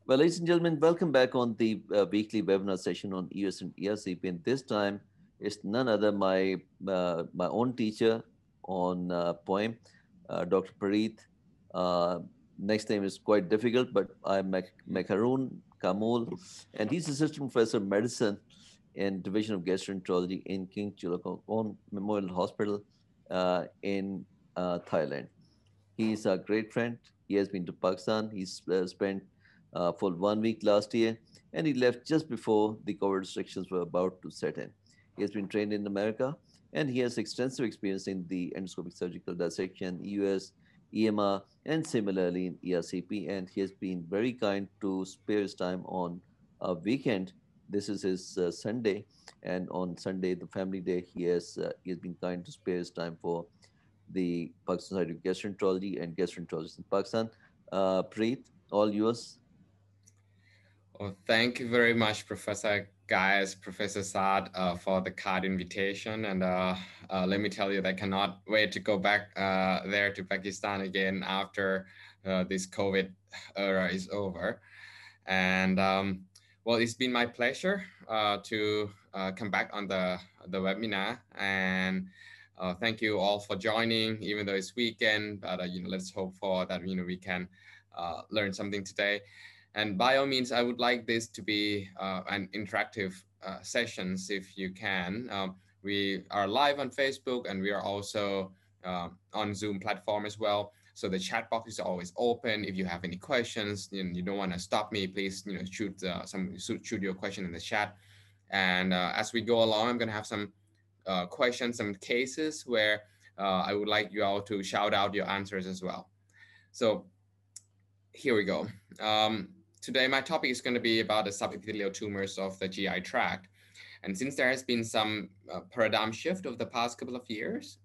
Well, ladies and gentlemen, welcome back on the weekly webinar session on EOS and ERCP. And this time, it's none other my own teacher on poem, Dr. Parit. Uh, Next name is quite difficult, but I'm Mekaroonkamol, and he's assistant professor of medicine in Division of Gastroenterology in King Chulalongkorn Memorial Hospital in Thailand. He's a great friend. He has been to Pakistan. He's spent for 1 week last year, and he left just before the COVID restrictions were about to set in. He has been trained in America, and he has extensive experience in the endoscopic surgical dissection, EUS, EMR, and similarly in ERCP. And he has been very kind to spare his time on a weekend. This is his Sunday, and on Sunday, the family day, he has been kind to spare his time for the Pakistan Society of Gastroenterology and gastroenterologists in Pakistan. Preet, all yours. Well, thank you very much, Professor Guys, Professor Saad, for the card invitation. And let me tell you, I cannot wait to go back there to Pakistan again after this COVID era is over. And well, it's been my pleasure to come back on the webinar. And thank you all for joining, even though it's weekend. But let's hope for that. We can learn something today. And by all means, I would like this to be an interactive sessions if you can. We are live on Facebook and we are also on Zoom platform as well. So the chat box is always open. If you have any questions, you don't want to stop me, please shoot your question in the chat. And as we go along, I'm going to have some questions, some cases where I would like you all to shout out your answers as well. So here we go. Today, my topic is going to be about the subepithelial tumors of the GI tract. And since there has been some paradigm shift over the past couple of years,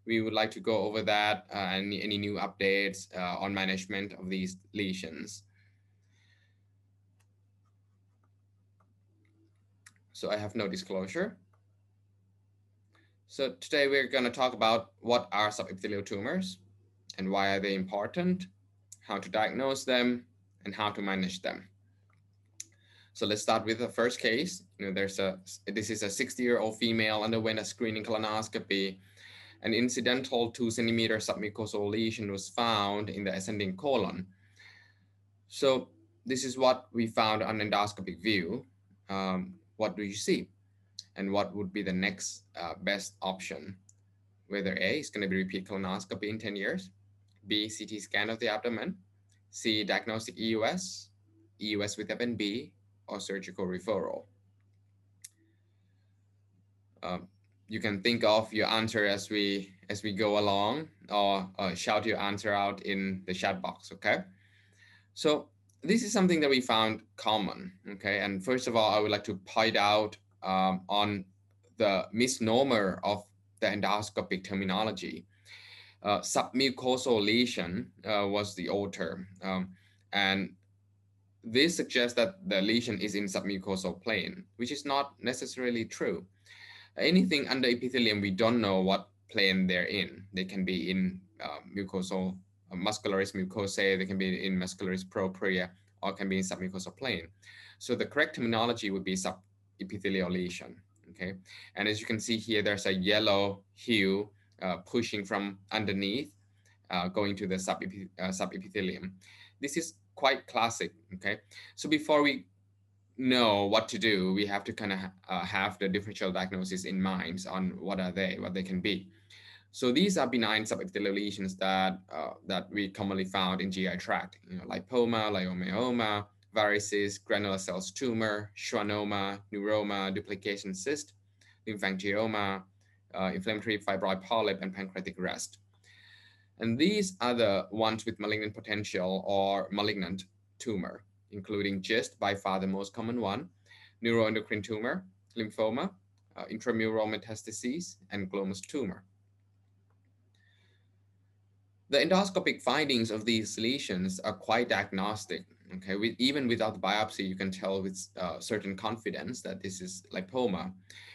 we would like to go over that and any new updates on management of these lesions. So I have no disclosure. So today we're going to talk about what are subepithelial tumors and why are they important, how to diagnose them, and how to manage them. So let's start with the first case. This is a 60-year-old female underwent a screening colonoscopy. An incidental 2-centimeter submucosal lesion was found in the ascending colon. So this is what we found on endoscopic view. What do you see? And what would be the next best option? Whether A is going to be repeat colonoscopy in 10 years, B, CT scan of the abdomen, C, diagnostic EUS, EUS with FNB, or surgical referral. You can think of your answer as we go along, or shout your answer out in the chat box, okay? So this is something that we found common, okay? And first of all, I would like to point out on the misnomer of the endoscopic terminology. Submucosal lesion was the old term. And this suggests that the lesion is in submucosal plane, which is not necessarily true. Anything under epithelium, we don't know what plane they're in. They can be in mucosal, muscularis mucosae, they can be in muscularis propria, or can be in submucosal plane. So the correct terminology would be subepithelial lesion, okay? And as you can see here, there's a yellow hue pushing from underneath, going to the subepithelium. This is quite classic, okay? So before we know what to do, we have to kind of have the differential diagnosis in mind on what they can be. So these are benign subepithelial lesions that we commonly found in GI tract, lipoma, leiomyoma, varices, granular cells tumor, schwannoma, neuroma, duplication cyst, lymphangioma, inflammatory fibroid polyp, and pancreatic rest. And these are the ones with malignant potential or malignant tumor, including GIST, by far the most common one, neuroendocrine tumor, lymphoma, intramural metastases, and glomus tumor. The endoscopic findings of these lesions are quite diagnostic. Okay, even without the biopsy, you can tell with certain confidence that this is lipoma.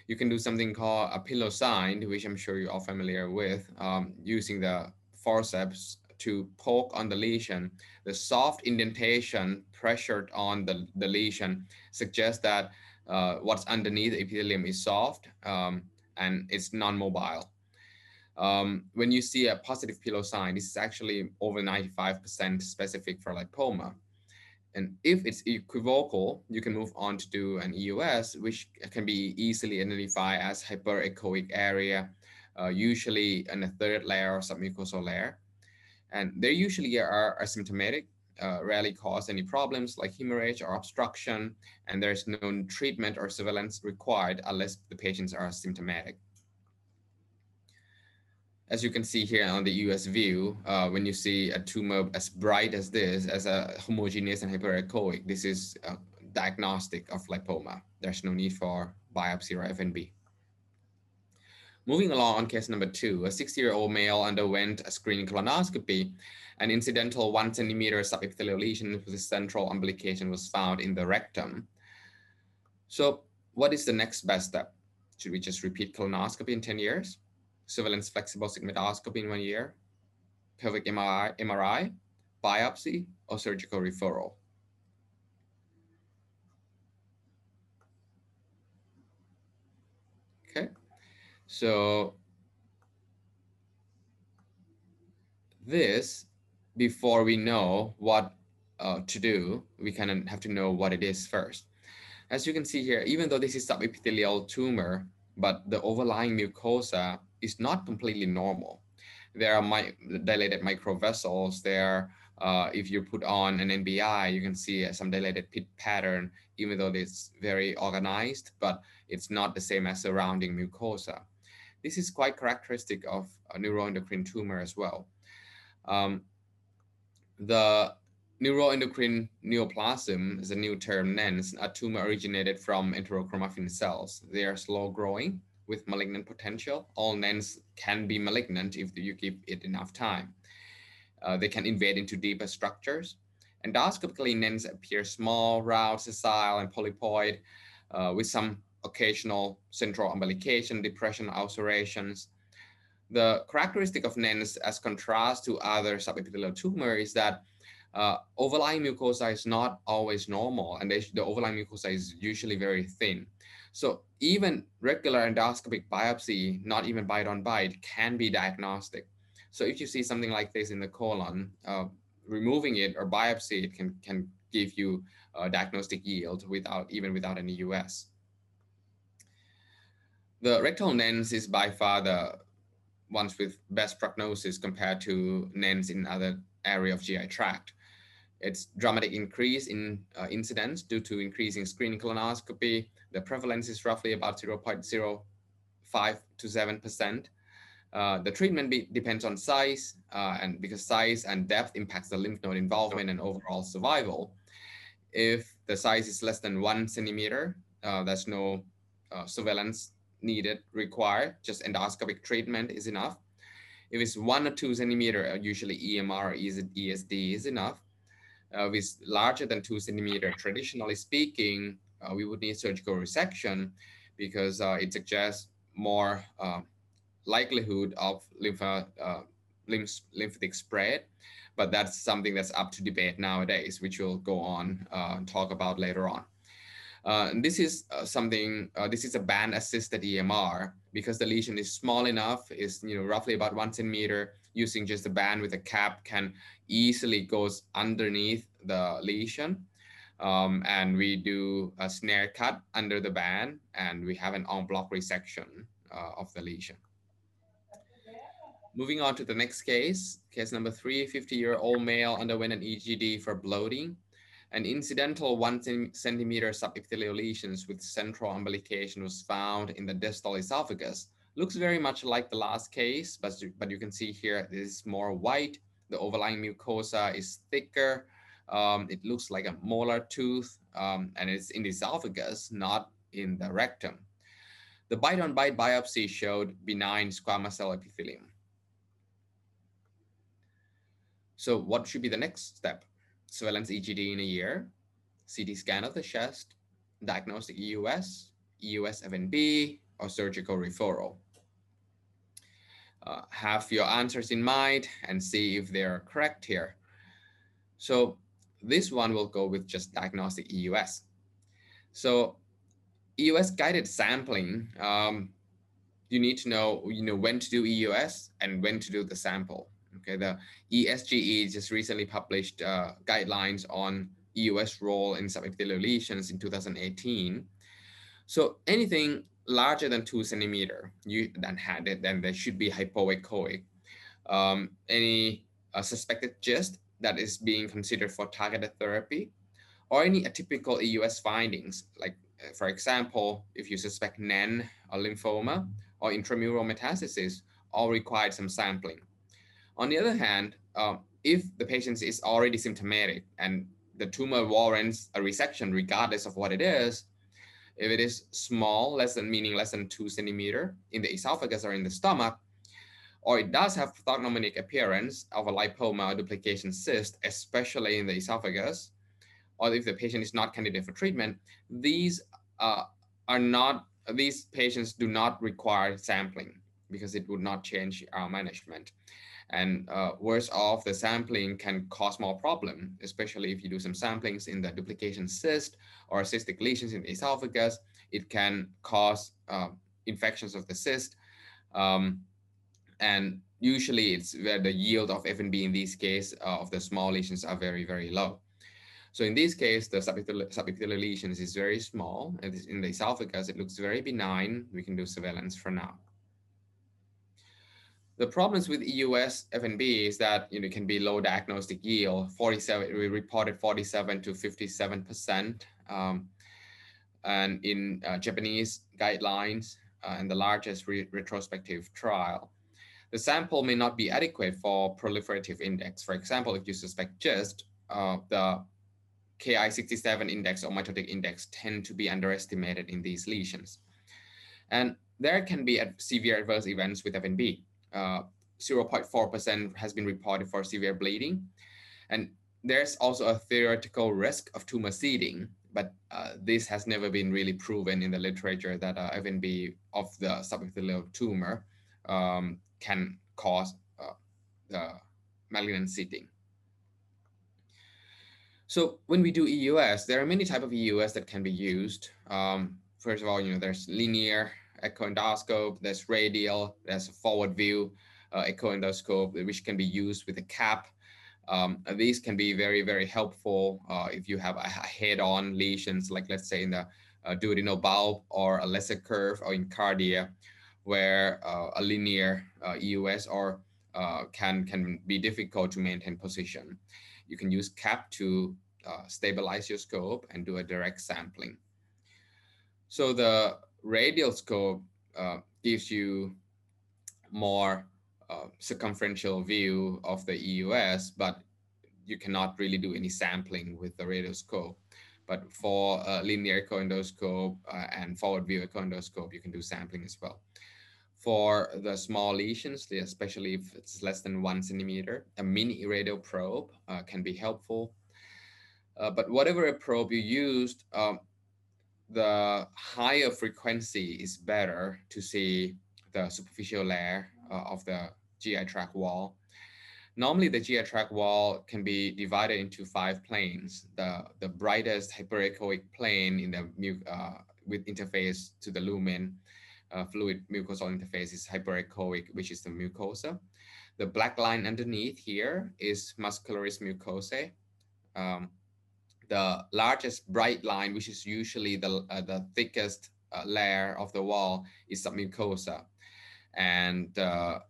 You can do something called a pillow sign, which I'm sure you're all familiar with, using the forceps to poke on the lesion, the soft indentation pressured on the lesion suggests that what's underneath the epithelium is soft, and it's non-mobile. When you see a positive pillow sign, this is actually over 95% specific for lipoma. And if it's equivocal, you can move on to do an EUS, which can be easily identified as hyperechoic area, usually in a third layer or submucosal layer. And they usually are asymptomatic, rarely cause any problems like hemorrhage or obstruction, and there's no treatment or surveillance required unless the patients are symptomatic. As you can see here on the US view, when you see a tumor as bright as this, as a homogeneous and hyperechoic, this is a diagnostic of lipoma. There's no need for biopsy or FNB. Moving along on case number 2, a 60-year-old male underwent a screening colonoscopy. An incidental 1 centimeter subepithelial lesion with a central umbilication was found in the rectum. So what is the next best step? Should we just repeat colonoscopy in 10 years? Surveillance flexible sigmoidoscopy in 1 year? Pelvic MRI, biopsy, or surgical referral? Okay, so this, before we know what to do, we kind of have to know what it is first. As you can see here, even though this is subepithelial tumor, but the overlying mucosa is not completely normal. There are dilated microvessels there. If you put on an NBI, you can see some dilated pit pattern, even though it's very organized, but it's not the same as surrounding mucosa. This is quite characteristic of a neuroendocrine tumor as well. The neuroendocrine neoplasm is a new term, NENS, a tumor originated from enterochromaffin cells. They are slow growing with malignant potential. All NENS can be malignant if you give it enough time. They can invade into deeper structures. Endoscopically, NENS appear small, round, sessile, and polypoid, with some occasional central umbilication, depression, ulcerations. The characteristic of NENS, as contrast to other subepithelial tumor, is that overlying mucosa is not always normal, and the overlying mucosa is usually very thin. So even regular endoscopic biopsy, not even bite on bite, can be diagnostic. So if you see something like this in the colon, removing it or biopsy it can give you diagnostic yield without any US. The rectal NENS is by far the ones with best prognosis compared to NENS in other area of GI tract. It's dramatic increase in incidence due to increasing screening colonoscopy. The prevalence is roughly about 0.05 to 7%. The treatment depends on size, and because size and depth impacts the lymph node involvement and overall survival. If the size is less than 1 centimeter, there's no surveillance required, just endoscopic treatment is enough. If it's 1 or 2 centimeter, usually EMR or ESD is enough. If it's larger than 2 centimeter, traditionally speaking, we would need surgical resection because it suggests more likelihood of lymphatic spread, but that's something that's up to debate nowadays, which we'll go on and talk about later on. This is this is a band assisted EMR because the lesion is small enough, is roughly about 1 centimeter. Using just a band with a cap can easily goes underneath the lesion, and we do a snare cut under the band, and we have an en bloc resection of the lesion. Moving on to the next case number 3, 50-year-old male underwent an EGD for bloating. An incidental 1 centimeter subepithelial lesions with central umbilication was found in the distal esophagus. Looks very much like the last case, but you can see here this is more white. The overlying mucosa is thicker. It looks like a molar tooth, and it's in the esophagus, not in the rectum. The bite-on-bite biopsy showed benign squamous cell epithelium. So what should be the next step? Surveillance EGD in a year, CT scan of the chest, diagnostic EUS FNB, or surgical referral. have your answers in mind and see if they're correct here. So this one will go with just diagnostic EUS. So EUS guided sampling, you need to know, when to do EUS and when to do the sample. Okay, the ESGE just recently published guidelines on EUS role in subepithelial lesions in 2018. So anything larger than 2 centimeter, then there should be hypoechoic. Any suspected GIST that is being considered for targeted therapy, or any atypical EUS findings, like for example, if you suspect NAN or lymphoma or intramural metastasis, all require some sampling. On the other hand, if the patient is already symptomatic and the tumor warrants a resection regardless of what it is, if it is small, meaning less than 2 centimeter in the esophagus or in the stomach, or it does have pathognomonic appearance of a lipoma or duplication cyst, especially in the esophagus, or if the patient is not candidate for treatment, these are not these patients do not require sampling because it would not change our management. And worse off, the sampling can cause more problem, especially if you do some samplings in the duplication cyst or cystic lesions in the esophagus. It can cause infections of the cyst. And usually it's where the yield of FNB in this case of the small lesions are very, very low. So in this case, the subepithelial lesions is very small. And in the esophagus, it looks very benign. We can do surveillance for now. The problems with EUS FNB is that it can be low diagnostic yield. 47, we reported 47 to 57%. And in Japanese guidelines and the largest retrospective trial, the sample may not be adequate for proliferative index. For example, if you suspect GIST, the Ki-67 index or mitotic index tend to be underestimated in these lesions. And there can be severe adverse events with FNB. 0.4% has been reported for severe bleeding. And there's also a theoretical risk of tumor seeding, but this has never been really proven in the literature that FNB of the subepithelial tumor can cause the malignant seeding. So when we do EUS, there are many types of EUS that can be used. First of all, there's linear echo endoscope, there's radial, there's a forward view echo endoscope, which can be used with a cap. These can be very, very helpful if you have a head-on lesions, like let's say in the duodenal bulb or a lesser curve or in cardia, where a linear EUS or can be difficult to maintain position. You can use cap to stabilize your scope and do a direct sampling. So the radial scope gives you more circumferential view of the EUS, but you cannot really do any sampling with the radial scope. But for linear echo endoscope and forward view echo endoscope, you can do sampling as well. For the small lesions, especially if it's less than 1 centimeter, a mini radial probe can be helpful. But whatever a probe you used, the higher frequency is better to see the superficial layer of the GI tract wall. Normally, the GI tract wall can be divided into 5 planes. The brightest hyperechoic plane in the with interface to the lumen, fluid mucosal interface is hyperechoic, which is the mucosa. The black line underneath here is muscularis mucosae. The largest bright line, which is usually the thickest layer of the wall, is submucosa. And the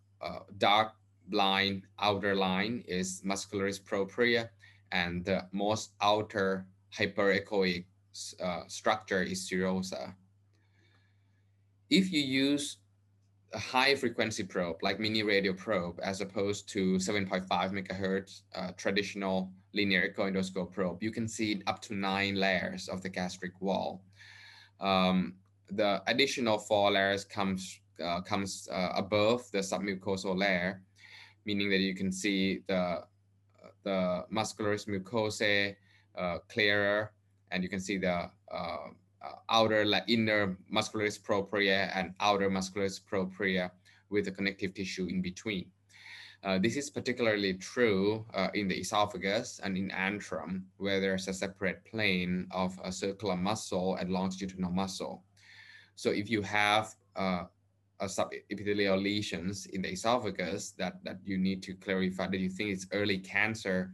dark line, outer line, is muscularis propria. And the most outer hyperechoic structure is serosa. If you use a high frequency probe like mini radio probe as opposed to 7.5 megahertz traditional linear echo endoscope probe, you can see up to 9 layers of the gastric wall. The additional 4 layers comes above the submucosal layer, meaning that you can see the muscularis mucosae clearer, and you can see the inner muscularis propria and outer muscularis propria with the connective tissue in between. This is particularly true in the esophagus and in antrum, where there's a separate plane of a circular muscle and longitudinal muscle. So if you have a subepithelial lesions in the esophagus that you need to clarify, that you think it's early cancer,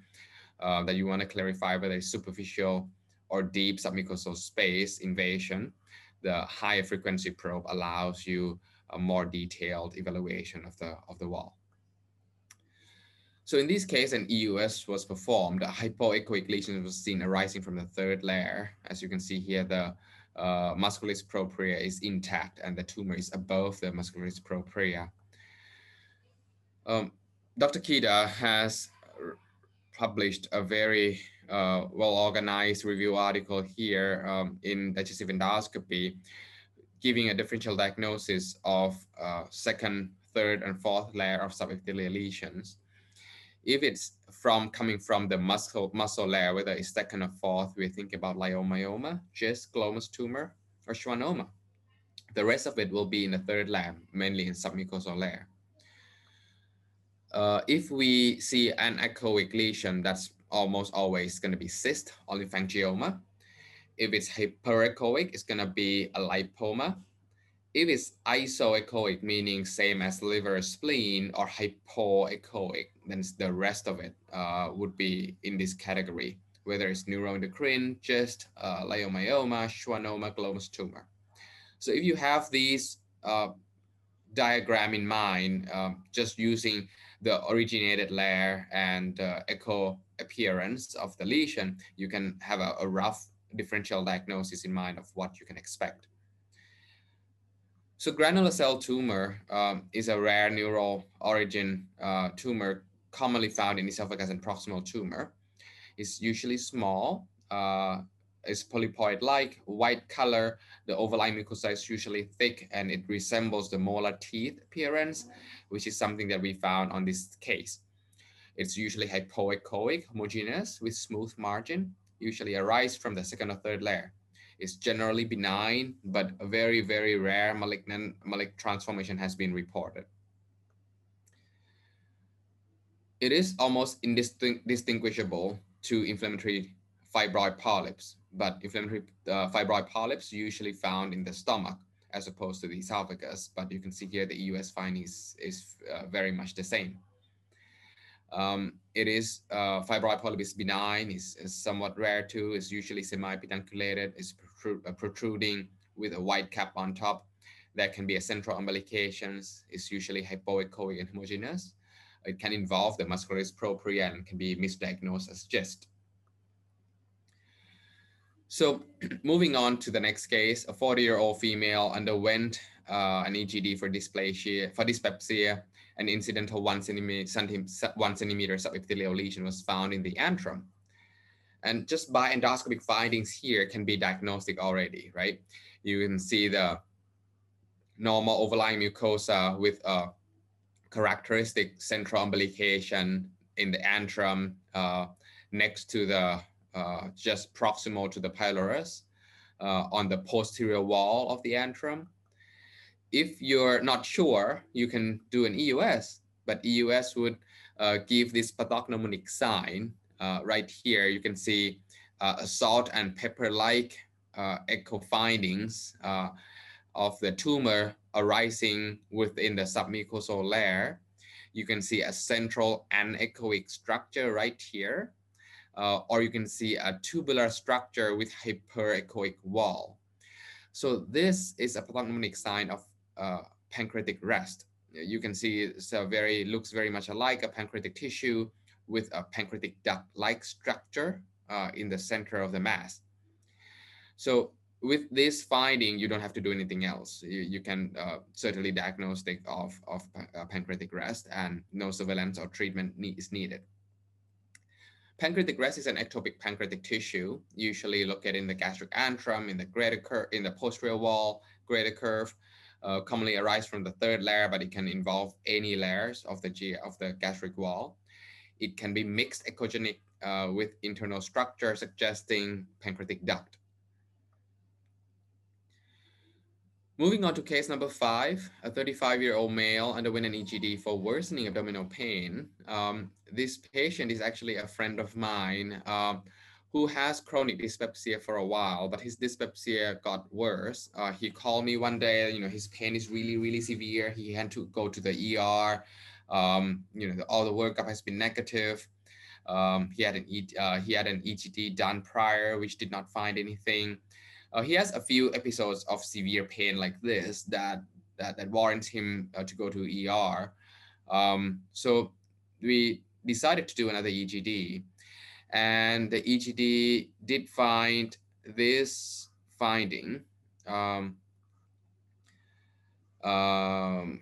that you want to clarify whether it's superficial or deep submucosal space invasion, the higher frequency probe allows you a more detailed evaluation of the wall. So in this case, an EUS was performed. A hypoechoic lesion was seen arising from the third layer. As you can see here, the muscularis propria is intact and the tumor is above the muscularis propria. Dr. Kida has published a very well-organized review article here in digestive endoscopy, giving a differential diagnosis of second, third, and fourth layer of subepithelial lesions. If it's coming from the muscle layer, whether it's second or fourth, we think about leiomyoma, GIST, glomus tumor, or schwannoma. The rest of it will be in the third layer, mainly in submucosal layer. If we see an echoic lesion, that's almost always going to be cyst or lymphangioma. If it's hyperechoic, it's going to be a lipoma. If it's isoechoic, meaning same as liver, spleen, or hypoechoic, then the rest of it would be in this category, whether it's neuroendocrine, GIST, leiomyoma, schwannoma, glomus tumor. So if you have these diagram in mind, just using the originated layer and echo appearance of the lesion, you can have a rough differential diagnosis in mind of what you can expect. So granular cell tumor is a rare neural origin tumor commonly found in esophagus and proximal tumor. It's usually small, is polypoid-like, white color. The overlying mucosa is usually thick and it resembles the molar teeth appearance, which is something that we found on this case. It's usually hypoechoic, homogeneous with smooth margin, usually arise from the second or third layer. It's generally benign, but a very, very rare malignant transformation has been reported. It is almost indistinguishable to inflammatory fibroid polyps, but inflammatory fibroid polyps usually found in the stomach as opposed to the esophagus. But you can see here the EUS finding is very much the same. It is fibroid polyp is benign, is somewhat rare too, is usually semi-pedunculated, is protruding with a white cap on top. There can be a central umbilications, is usually hypoechoic and homogeneous. It can involve the muscularis propria and can be misdiagnosed as GIST. So moving on to the next case, a 40-year-old female underwent an EGD for dyspepsia. An incidental 1 centimeter subepithelial lesion was found in the antrum. And just by endoscopic findings here can be diagnostic already, right? You can see the normal overlying mucosa with a characteristic central umbilication in the antrum next to the just proximal to the pylorus on the posterior wall of the antrum. If you're not sure, you can do an EUS, but EUS would give this pathognomonic sign. Right here, you can see a salt and pepper-like echo findings of the tumor arising within the submucosal layer. You can see a central anechoic structure right here, or you can see a tubular structure with hyperechoic wall. So this is a pathognomonic sign of pancreatic rest. You can see it's looks very much alike a pancreatic tissue with a pancreatic duct-like structure in the center of the mass. So with this finding, you don't have to do anything else. You can certainly diagnostic of pancreatic rest, and no surveillance or treatment is needed. Pancreatic rest is an ectopic pancreatic tissue, usually located in the gastric antrum, in the greater curve, in the posterior wall, greater curve, commonly arise from the third layer, but it can involve any layers of the gastric wall. It can be mixed echogenic with internal structure suggesting pancreatic duct. Moving on to case number 5, a 35-year-old male underwent an EGD for worsening abdominal pain. This patient is actually a friend of mine who has chronic dyspepsia for a while, but his dyspepsia got worse. He called me one day, his pain is really, really severe. He had to go to the ER. All the workup has been negative. He had an EGD done prior, which did not find anything. He has a few episodes of severe pain like this that warrants him to go to ER. So we decided to do another EGD, and the EGD did find this finding. Um, um,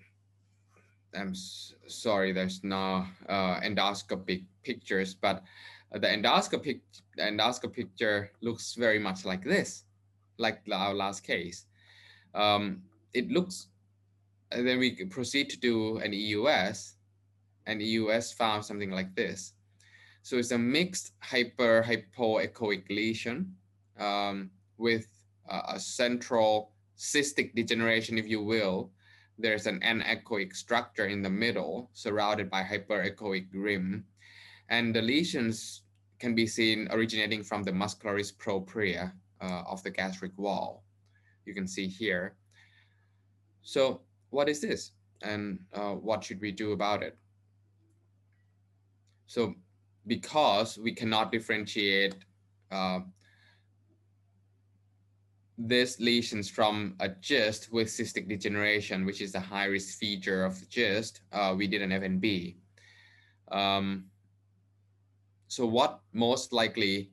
sorry, there's no endoscopic pictures, but the endoscopic picture looks very much like this, like our last case. It looks, and then we proceed to do an EUS, and EUS found something like this. So it's a mixed hypoechoic lesion with a central cystic degeneration, if you will. There's an anechoic structure in the middle surrounded by hyperechoic rim. And the lesions can be seen originating from the muscularis propria of the gastric wall. You can see here. So what is this? And what should we do about it? So because we cannot differentiate uh, these lesions from a GIST with cystic degeneration, which is the high-risk feature of the GIST, we did an FNB. So what most likely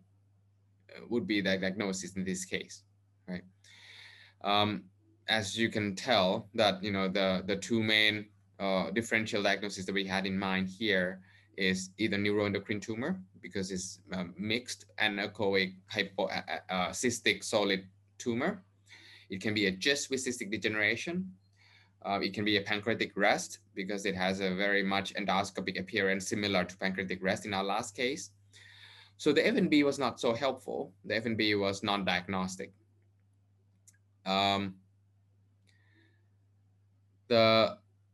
would be the diagnosis in this case, right? As you can tell that, the two main differential diagnoses that we had in mind here is either neuroendocrine tumor, because it's mixed anechoic cystic solid tumor. It can be a GIST with cystic degeneration. It can be a pancreatic rest, because it has a very much endoscopic appearance similar to pancreatic rest in our last case. So the FNB was not so helpful. The FNB was non-diagnostic.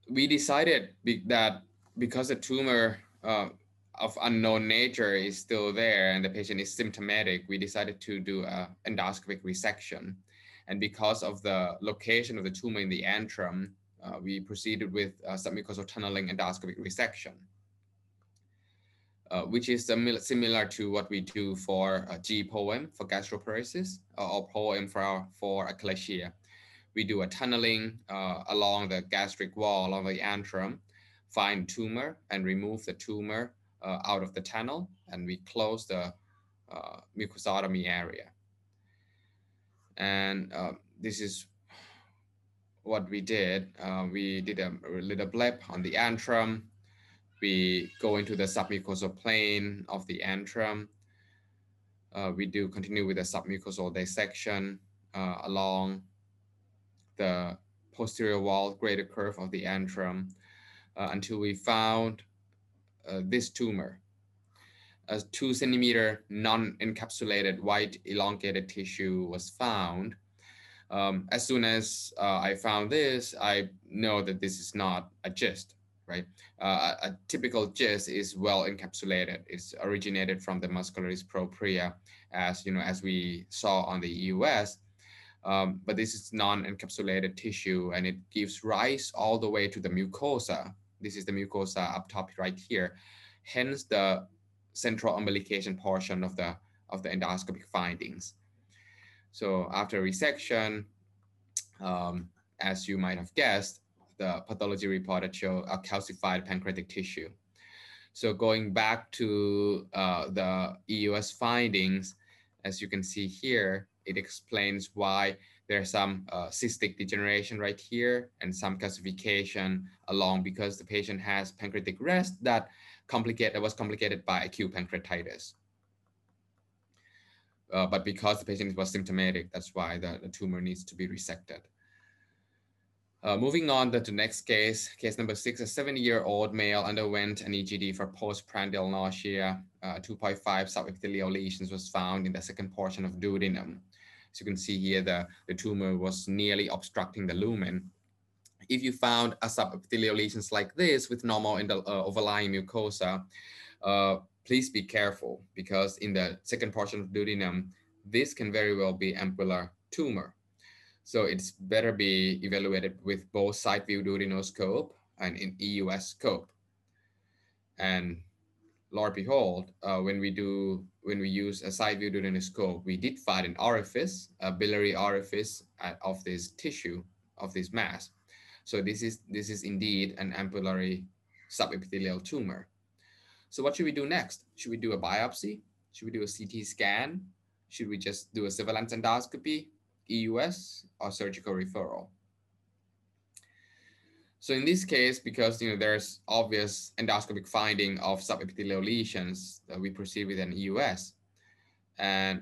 We decided that because the tumor of unknown nature is still there and the patient is symptomatic, we decided to do an endoscopic resection. And because of the location of the tumor in the antrum, we proceeded with submucosal tunneling endoscopic resection, which is similar to what we do for G-POEM for gastroparesis, or POEM for achalasia. We do a tunneling along the gastric wall, along the antrum, find tumor and remove the tumor out of the tunnel, and we close the mucosotomy area. And this is what we did. We did a little blip on the antrum. We go into the submucosal plane of the antrum. We do continue with the submucosal dissection along the posterior wall greater curve of the antrum until we found this tumor. A 2 centimeter non-encapsulated white elongated tissue was found. As soon as I found this, I know that this is not a GIST, right? A typical GIST is well encapsulated. It's originated from the muscularis propria, as we saw on the EUS. But this is non-encapsulated tissue, and it gives rise all the way to the mucosa. This is the mucosa up top right here. Hence the central umbilication portion of the endoscopic findings. So after resection, as you might have guessed, the pathology reported show a calcified pancreatic tissue. So going back to the EUS findings, as you can see here, it explains why there's some cystic degeneration right here and some calcification along, because the patient has pancreatic rest that was complicated by acute pancreatitis. But because the patient was symptomatic, that's why the tumor needs to be resected. Moving on to the next case number 6, a 70-year-old male underwent an EGD for postprandial nausea. 2.5 subepithelial lesions was found in the second portion of duodenum. As you can see here, the tumor was nearly obstructing the lumen. If you found a subepithelial lesions like this with normal overlying mucosa, please be careful, because in the second portion of duodenum, this can very well be ampular tumor. So it's better be evaluated with both side view duodenoscope and in EUS scope. And Lord behold, when we use a side view duodenoscope, we did find an orifice, a biliary orifice of this tissue, of this mass. So this is indeed an ampullary subepithelial tumor. So what should we do next? Should we do a biopsy? Should we do a CT scan? Should we just do a surveillance endoscopy, EUS, or surgical referral? So in this case, because there's obvious endoscopic finding of subepithelial lesions, we proceed with an EUS. And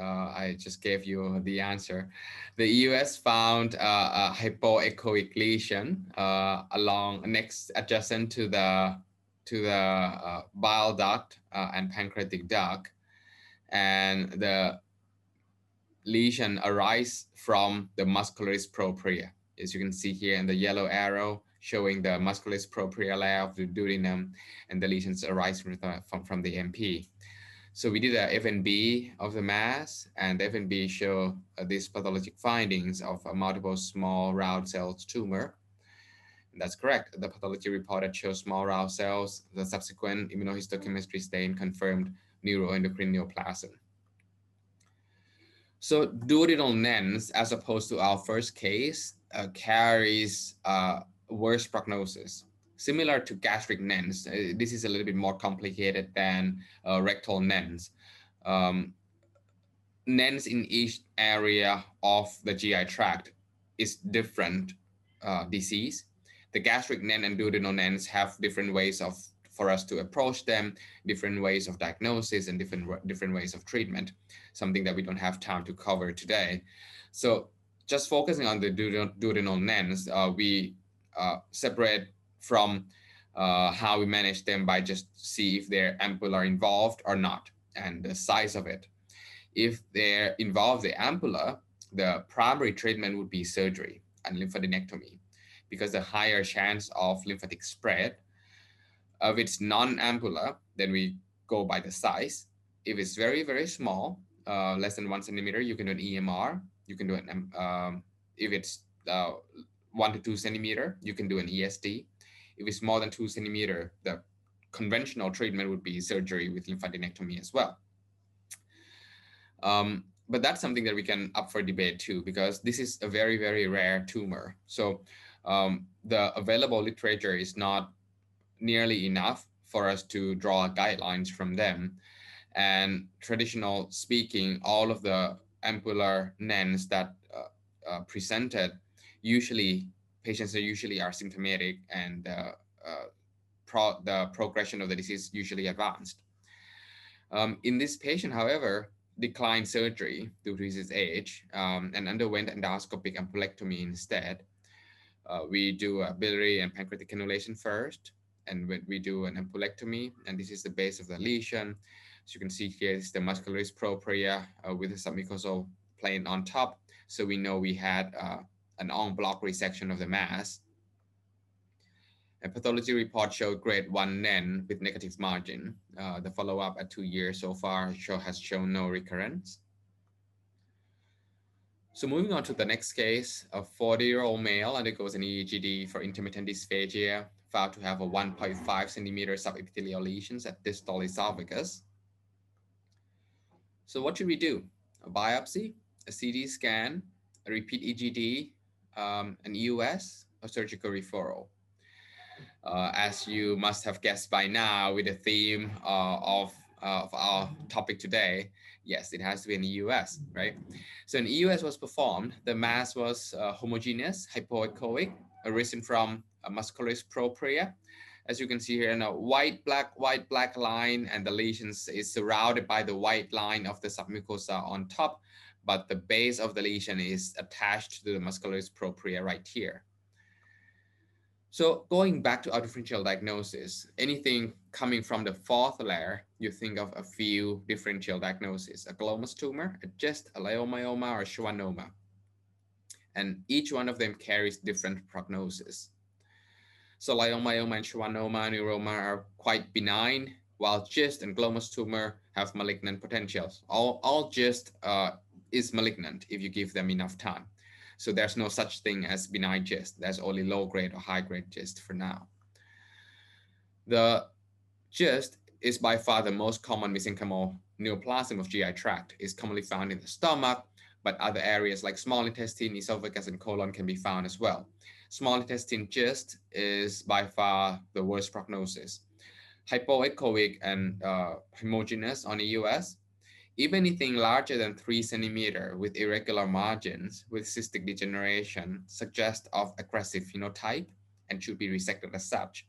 I just gave you the answer. The EUS found a hypoechoic lesion along next adjacent to the bile duct and pancreatic duct, and the lesion arise from the muscularis propria. As you can see here in the yellow arrow showing the muscularis propria layer of the duodenum, and the lesions arise from the MP. So we did a FNB of the mass, and the FNB show these pathologic findings of a multiple small round cells tumor. And that's correct. The pathology reported shows small round cells. The subsequent immunohistochemistry stain confirmed neuroendocrine neoplasm. So duodenal NENS, as opposed to our first case, carries worse prognosis. Similar to gastric NENS, this is a little bit more complicated than rectal NENS. NENS in each area of the GI tract is different disease. The gastric NEN and duodenal NENs have different ways for us to approach them, different ways of diagnosis, and different ways of treatment, something that we don't have time to cover today. So just focusing on the duodenal NENs, we separate from how we manage them by just see if they're ampulla involved or not, and the size of it. If they involve the ampulla, the primary treatment would be surgery and lymphadenectomy, because the higher chance of lymphatic spread. If it's non-ampulla, then we go by the size. If it's very, very small, less than 1 centimeter, you can do an EMR. You can do an, if it's 1 to 2 centimeter, you can do an ESD. If it's more than 2 centimeter, the conventional treatment would be surgery with lymphadenectomy as well. But that's something that we can up for debate too, because this is a very, very rare tumor. So the available literature is not nearly enough for us to draw guidelines from them. And traditional speaking, all of the ampullar NENs that presented, patients are usually asymptomatic, and the progression of the disease usually advanced. In this patient, however, declined surgery due to his age and underwent endoscopic ampulectomy instead. We do a biliary and pancreatic cannulation first, and we do an ampulectomy, and this is the base of the lesion. As you can see here, is the muscularis propria with a submucosal plane on top. So we know we had an en bloc resection of the mass. A pathology report showed grade 1 NEN with negative margin. The follow-up at 2 years so far has shown no recurrence. So moving on to the next case, a 40-year-old male undergoes an EEGD for intermittent dysphagia, found to have a 1.5 centimeter subepithelial lesions at distal esophagus. So what should we do? A biopsy, a CT scan, a repeat EGD, an EUS, a surgical referral. As you must have guessed by now, with the theme of our topic today, yes, it has to be an EUS, right? So an EUS was performed. The mass was homogeneous, hypoechoic, arisen from a muscularis propria. As you can see here in a white, black line, and the lesions is surrounded by the white line of the submucosa on top, but the base of the lesion is attached to the muscularis propria right here. So going back to our differential diagnosis, anything coming from the fourth layer, you think of a few differential diagnoses: a glomus tumor, a GIST, a leiomyoma, or a schwannoma. And each one of them carries different prognosis. So leiomyoma and schwannoma neuroma are quite benign, while GIST and glomus tumor have malignant potentials. All GIST is malignant if you give them enough time. So there's no such thing as benign GIST. There's only low grade or high grade GIST for now. The GIST is by far the most common mesenchymal neoplasm of GI tract. It's commonly found in the stomach, but other areas like small intestine, esophagus, and colon can be found as well. Small intestine GIST is by far the worst prognosis. Hypoechoic and homogeneous on the US. Even anything larger than 3 centimeter with irregular margins with cystic degeneration suggests of aggressive phenotype and should be resected as such.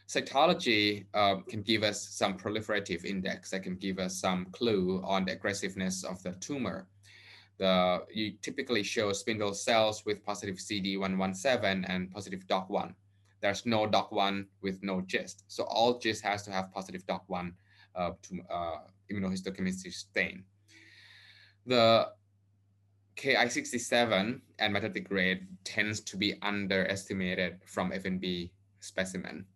Cytology can give us some proliferative index that can give us some clue on the aggressiveness of the tumor. You typically show spindle cells with positive CD117 and positive DOC1. There's no DOC1 with no GIST. So all GIST has to have positive DOC1 immunohistochemistry stain. The Ki67 and metatic rate tends to be underestimated from FNB specimen.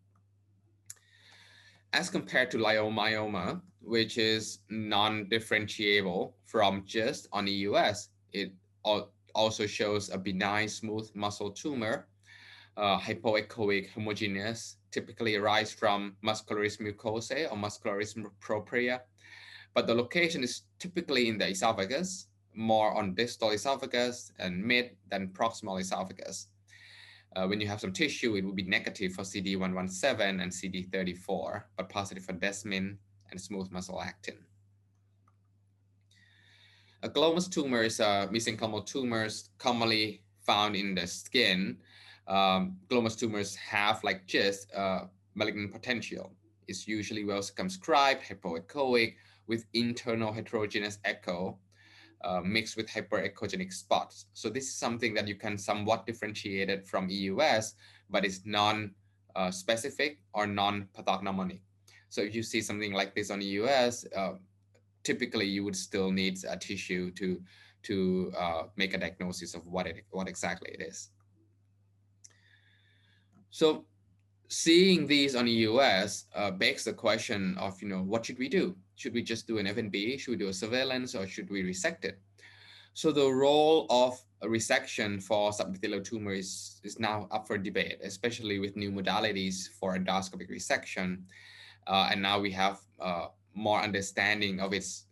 As compared to leiomyoma, which is non-differentiable from GIST on the US, it also shows a benign smooth muscle tumor, hypoechoic homogeneous, typically arise from muscularis mucosae or muscularis propria, but the location is typically in the esophagus, more on distal esophagus and mid than proximal esophagus. When you have some tissue, it will be negative for CD117 and CD34, but positive for desmin and smooth muscle actin. A glomus tumor is a mesenchymal tumors commonly found in the skin. Glomus tumors have, like GIST, malignant potential. It's usually well circumscribed, hypoechoic, with internal heterogeneous echo mixed with hyperechogenic spots. So this is something that you can somewhat differentiate it from EUS, but it's non-specific or non-pathognomonic. So if you see something like this on EUS, typically you would still need a tissue to make a diagnosis of what exactly it is. So seeing these on the US begs the question of, what should we do? Should we just do an FNB? Should we do a surveillance, or should we resect it? So the role of a resection for subepithelial tumor is now up for debate, especially with new modalities for endoscopic resection. And now we have more understanding of its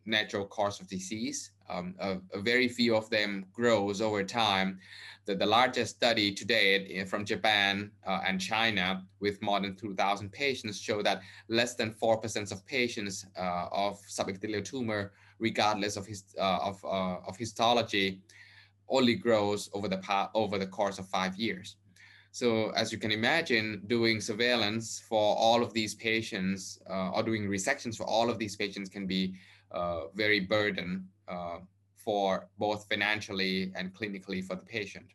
natural course of disease. A very few of them grows over time. The largest study to date from Japan and China with more than 2,000 patients show that less than 4% of patients of subepithelial tumor, regardless of histology, only grows over the course of 5 years. So as you can imagine, doing surveillance for all of these patients or doing resections for all of these patients can be very burden for both financially and clinically for the patient.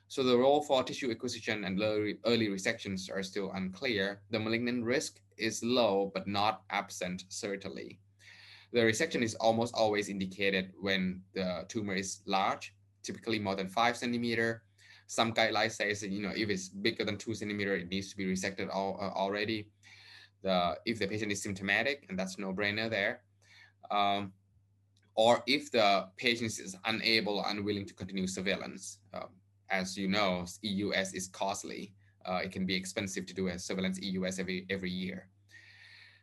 So the role for tissue acquisition and early resections are still unclear. The malignant risk is low, but not absent, certainly. The resection is almost always indicated when the tumor is large, typically more than 5 centimeter. Some guidelines say, if it's bigger than 2 centimeter, it needs to be resected already. If the patient is symptomatic, and that's no brainer there. Or if the patient is unwilling to continue surveillance. As you know, EUS is costly. It can be expensive to do a surveillance EUS every year.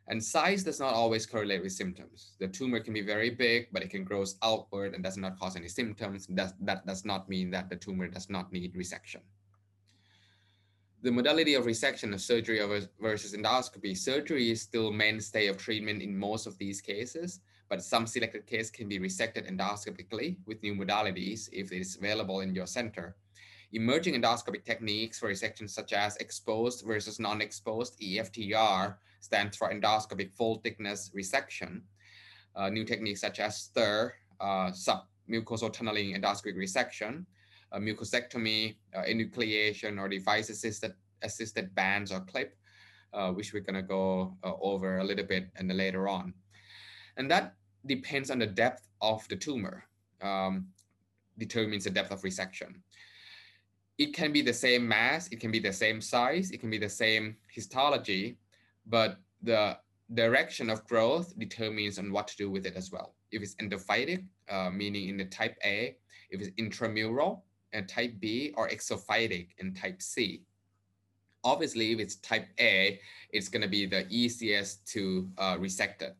And size does not always correlate with symptoms. The tumor can be very big, but it can grow outward and does not cause any symptoms. That does not mean that the tumor does not need resection. The modality of resection of surgery versus endoscopy. Surgery is still mainstay of treatment in most of these cases, but some selected cases can be resected endoscopically with new modalities if it is available in your center. Emerging endoscopic techniques for resection, such as exposed versus non-exposed, EFTR, stands for endoscopic full thickness resection. New techniques such as STIR, submucosal tunneling endoscopic resection, mucosectomy, enucleation, or device assisted bands or clip, which we're gonna go over a little bit and later on. And that depends on the depth of the tumor, um, determines the depth of resection. It can be the same mass, it can be the same size, it can be the same histology, but the direction of growth determines on what to do with it as well. If it's endophytic, meaning in the type A, if it's intramural and type B, or exophytic in type C. Obviously, if it's type A, it's going to be the easiest to resect it.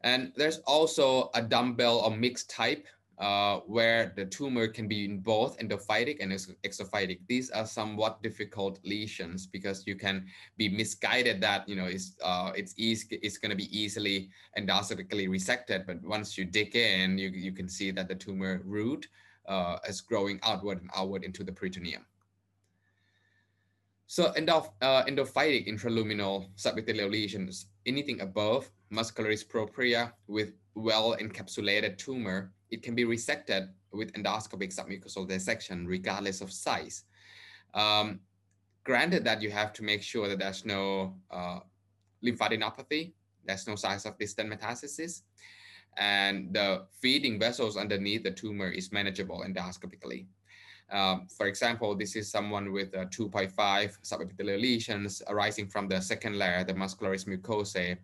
And there's also a dumbbell or mixed type where the tumor can be in both endophytic and exophytic. These are somewhat difficult lesions because you can be misguided that it's going to be easily endoscopically resected, but once you dig in, you can see that the tumor root is growing outward and outward into the peritoneum. So endophytic intraluminal subepithelial lesions, anything above muscularis propria with well-encapsulated tumor, it can be resected with endoscopic submucosal dissection regardless of size. Granted that you have to make sure that there's no lymphadenopathy, there's no signs of distant metastasis, and the feeding vessels underneath the tumor is manageable endoscopically. For example, this is someone with 2.5 subepithelial lesions arising from the second layer, the muscularis mucosae.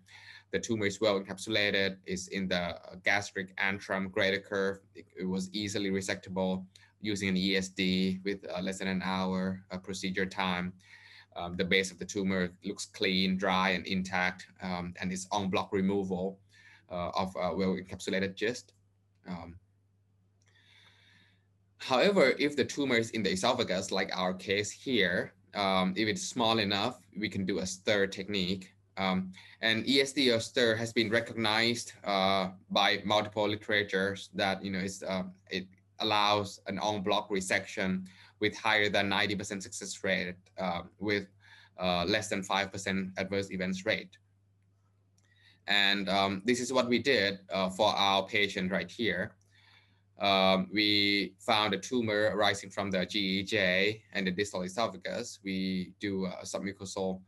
The tumor is well encapsulated, is in the gastric antrum greater curve. It was easily resectable using an ESD with less than an hour procedure time. The base of the tumor looks clean, dry, and intact, and is en bloc removal of well encapsulated gist. However, if the tumor is in the esophagus, like our case here, if it's small enough, we can do a stir technique. And ESD or stir has been recognized by multiple literatures that it allows an en bloc resection with higher than 90% success rate with less than 5% adverse events rate. And this is what we did for our patient right here. We found a tumor arising from the GEJ and the distal esophagus. We do a submucosal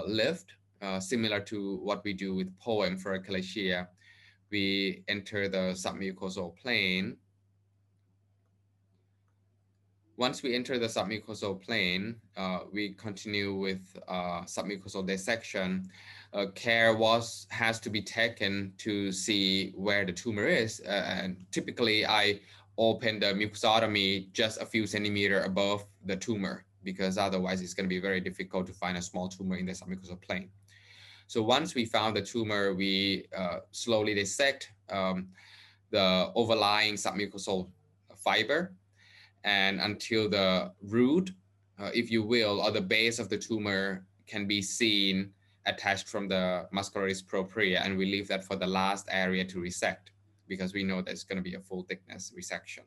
lift, similar to what we do with POEM for achalasia. We enter the submucosal plane. Once we enter the submucosal plane, we continue with submucosal dissection. Care has to be taken to see where the tumor is. And typically, I open the mucosotomy just a few centimeters above the tumor because otherwise it's going to be very difficult to find a small tumor in the submucosal plane. So once we found the tumor, we slowly dissect the overlying submucosal fiber, and until the root, if you will, or the base of the tumor can be seen attached from the muscularis propria, and we leave that for the last area to resect because we know there's going to be a full thickness resection.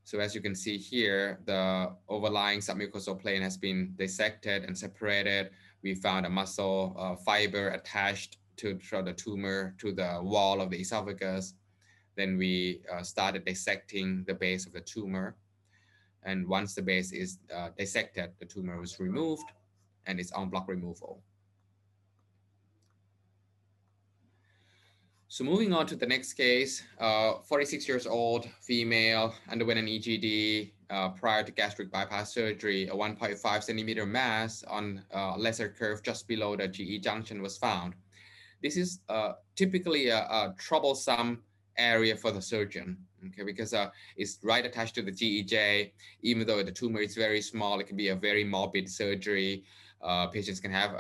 So as you can see here, the overlying submucosal plane has been dissected and separated. We found a muscle fiber attached to the tumor to the wall of the esophagus. Then we started dissecting the base of the tumor. And once the base is dissected, the tumor was removed and it's en bloc removal. So moving on to the next case, 46 years old, female, underwent an EGD prior to gastric bypass surgery. A 1.5 centimeter mass on lesser curve just below the GE junction was found. This is typically a troublesome area for the surgeon, okay, because it's right attached to the GEJ. Even though the tumor is very small, it can be a very morbid surgery. Patients can have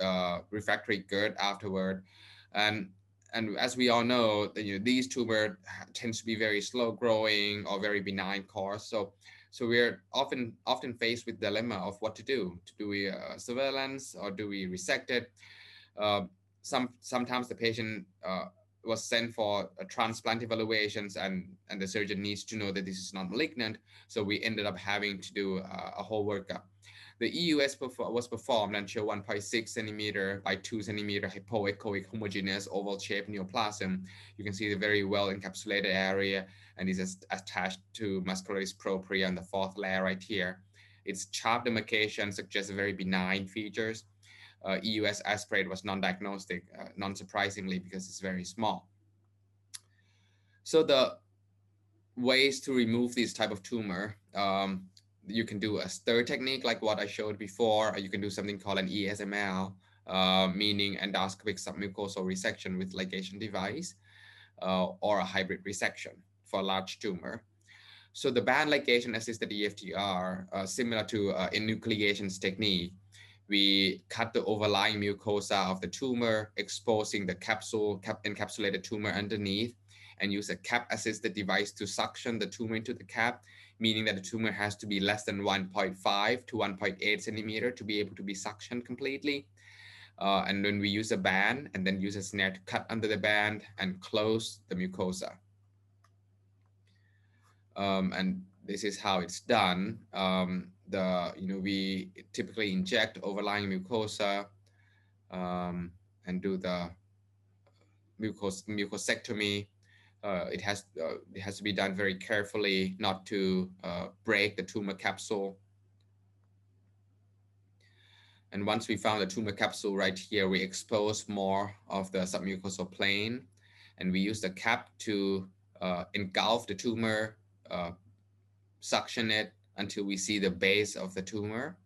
a refractory GERD afterward. And as we all know, these tumors tend to be very slow growing or very benign course. So we're often faced with dilemma of what to do. Do we surveillance or do we resect it? Sometimes the patient was sent for a transplant evaluations, and the surgeon needs to know that this is not malignant. So we ended up having to do a whole workup. The EUS was performed and showed 1.6 centimeter by 2 centimeter hypoechoic homogeneous oval shaped neoplasm. You can see the very well encapsulated area, and is attached to muscularis propria on the fourth layer right here. Its sharp demarcation suggests very benign features. EUS aspirate was non-diagnostic, non-surprisingly, because it's very small. So the ways to remove this type of tumor, you can do a stir technique like what I showed before. You can do something called an ESML, meaning endoscopic submucosal resection with ligation device, or a hybrid resection for a large tumor. So the band ligation assisted EFTR, similar to enucleation's technique, we cut the overlying mucosa of the tumor, exposing the encapsulated tumor underneath, and use a cap-assisted device to suction the tumor into the cap, meaning that the tumor has to be less than 1.5 to 1.8 centimeter to be able to be suctioned completely. And then we use a band and then use a snare to cut under the band and close the mucosa. And this is how it's done. We typically inject overlying mucosa, and do the mucosectomy. It has to be done very carefully, not to break the tumor capsule. And once we found the tumor capsule right here, we expose more of the submucosal plane, and we use the cap to engulf the tumor, suction it until we see the base of the tumor.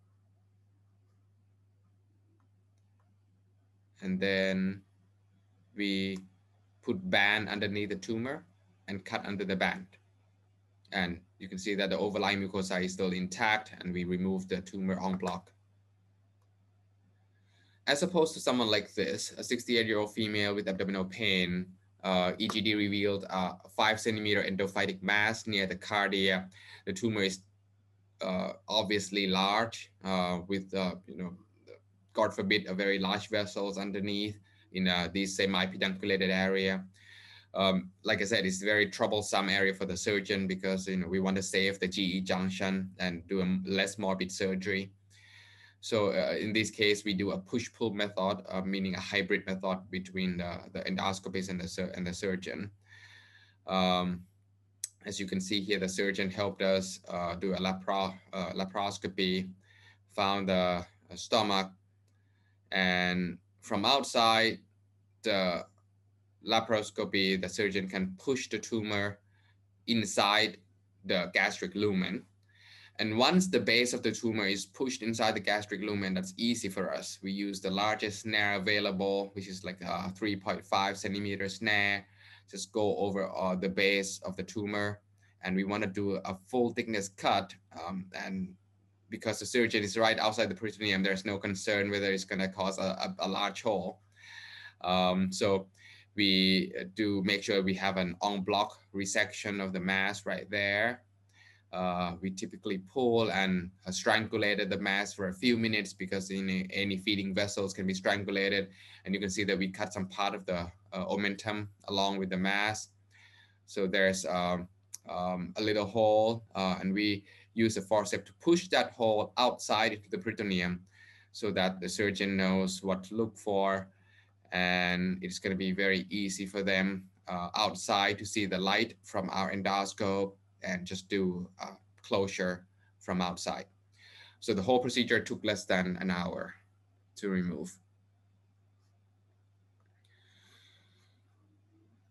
And then we put band underneath the tumor and cut under the band. And you can see that the overlying mucosa is still intact, and we remove the tumor en bloc. As opposed to someone like this, a 68-year-old female with abdominal pain, EGD revealed a 5 centimeter endophytic mass near the cardia. The tumor is obviously large, with God forbid, a very large vessels underneath in this semi-pedunculated area. Like I said, it's a very troublesome area for the surgeon because we want to save the GE junction and do a less morbid surgery. So in this case, we do a push-pull method, meaning a hybrid method between the endoscopist and the surgeon. As you can see here, the surgeon helped us do a laparoscopy, found the stomach, and from outside the laparoscopy, the surgeon can push the tumor inside the gastric lumen. And once the base of the tumor is pushed inside the gastric lumen, that's easy for us. We use the largest snare available, which is like a 3.5 centimeter snare. Just go over the base of the tumor. And we want to do a full thickness cut. And because the surgeon is right outside the peritoneum, there's no concern whether it's going to cause a large hole. So we do make sure we have an en bloc resection of the mass right there. We typically pull and strangulated the mass for a few minutes because any feeding vessels can be strangulated. And you can see that we cut some part of the omentum along with the mass. So there's a little hole, and we use a forceps to push that hole outside into the peritoneum so that the surgeon knows what to look for. And it's going to be very easy for them outside to see the light from our endoscope and just do closure from outside. So the whole procedure took less than an hour to remove.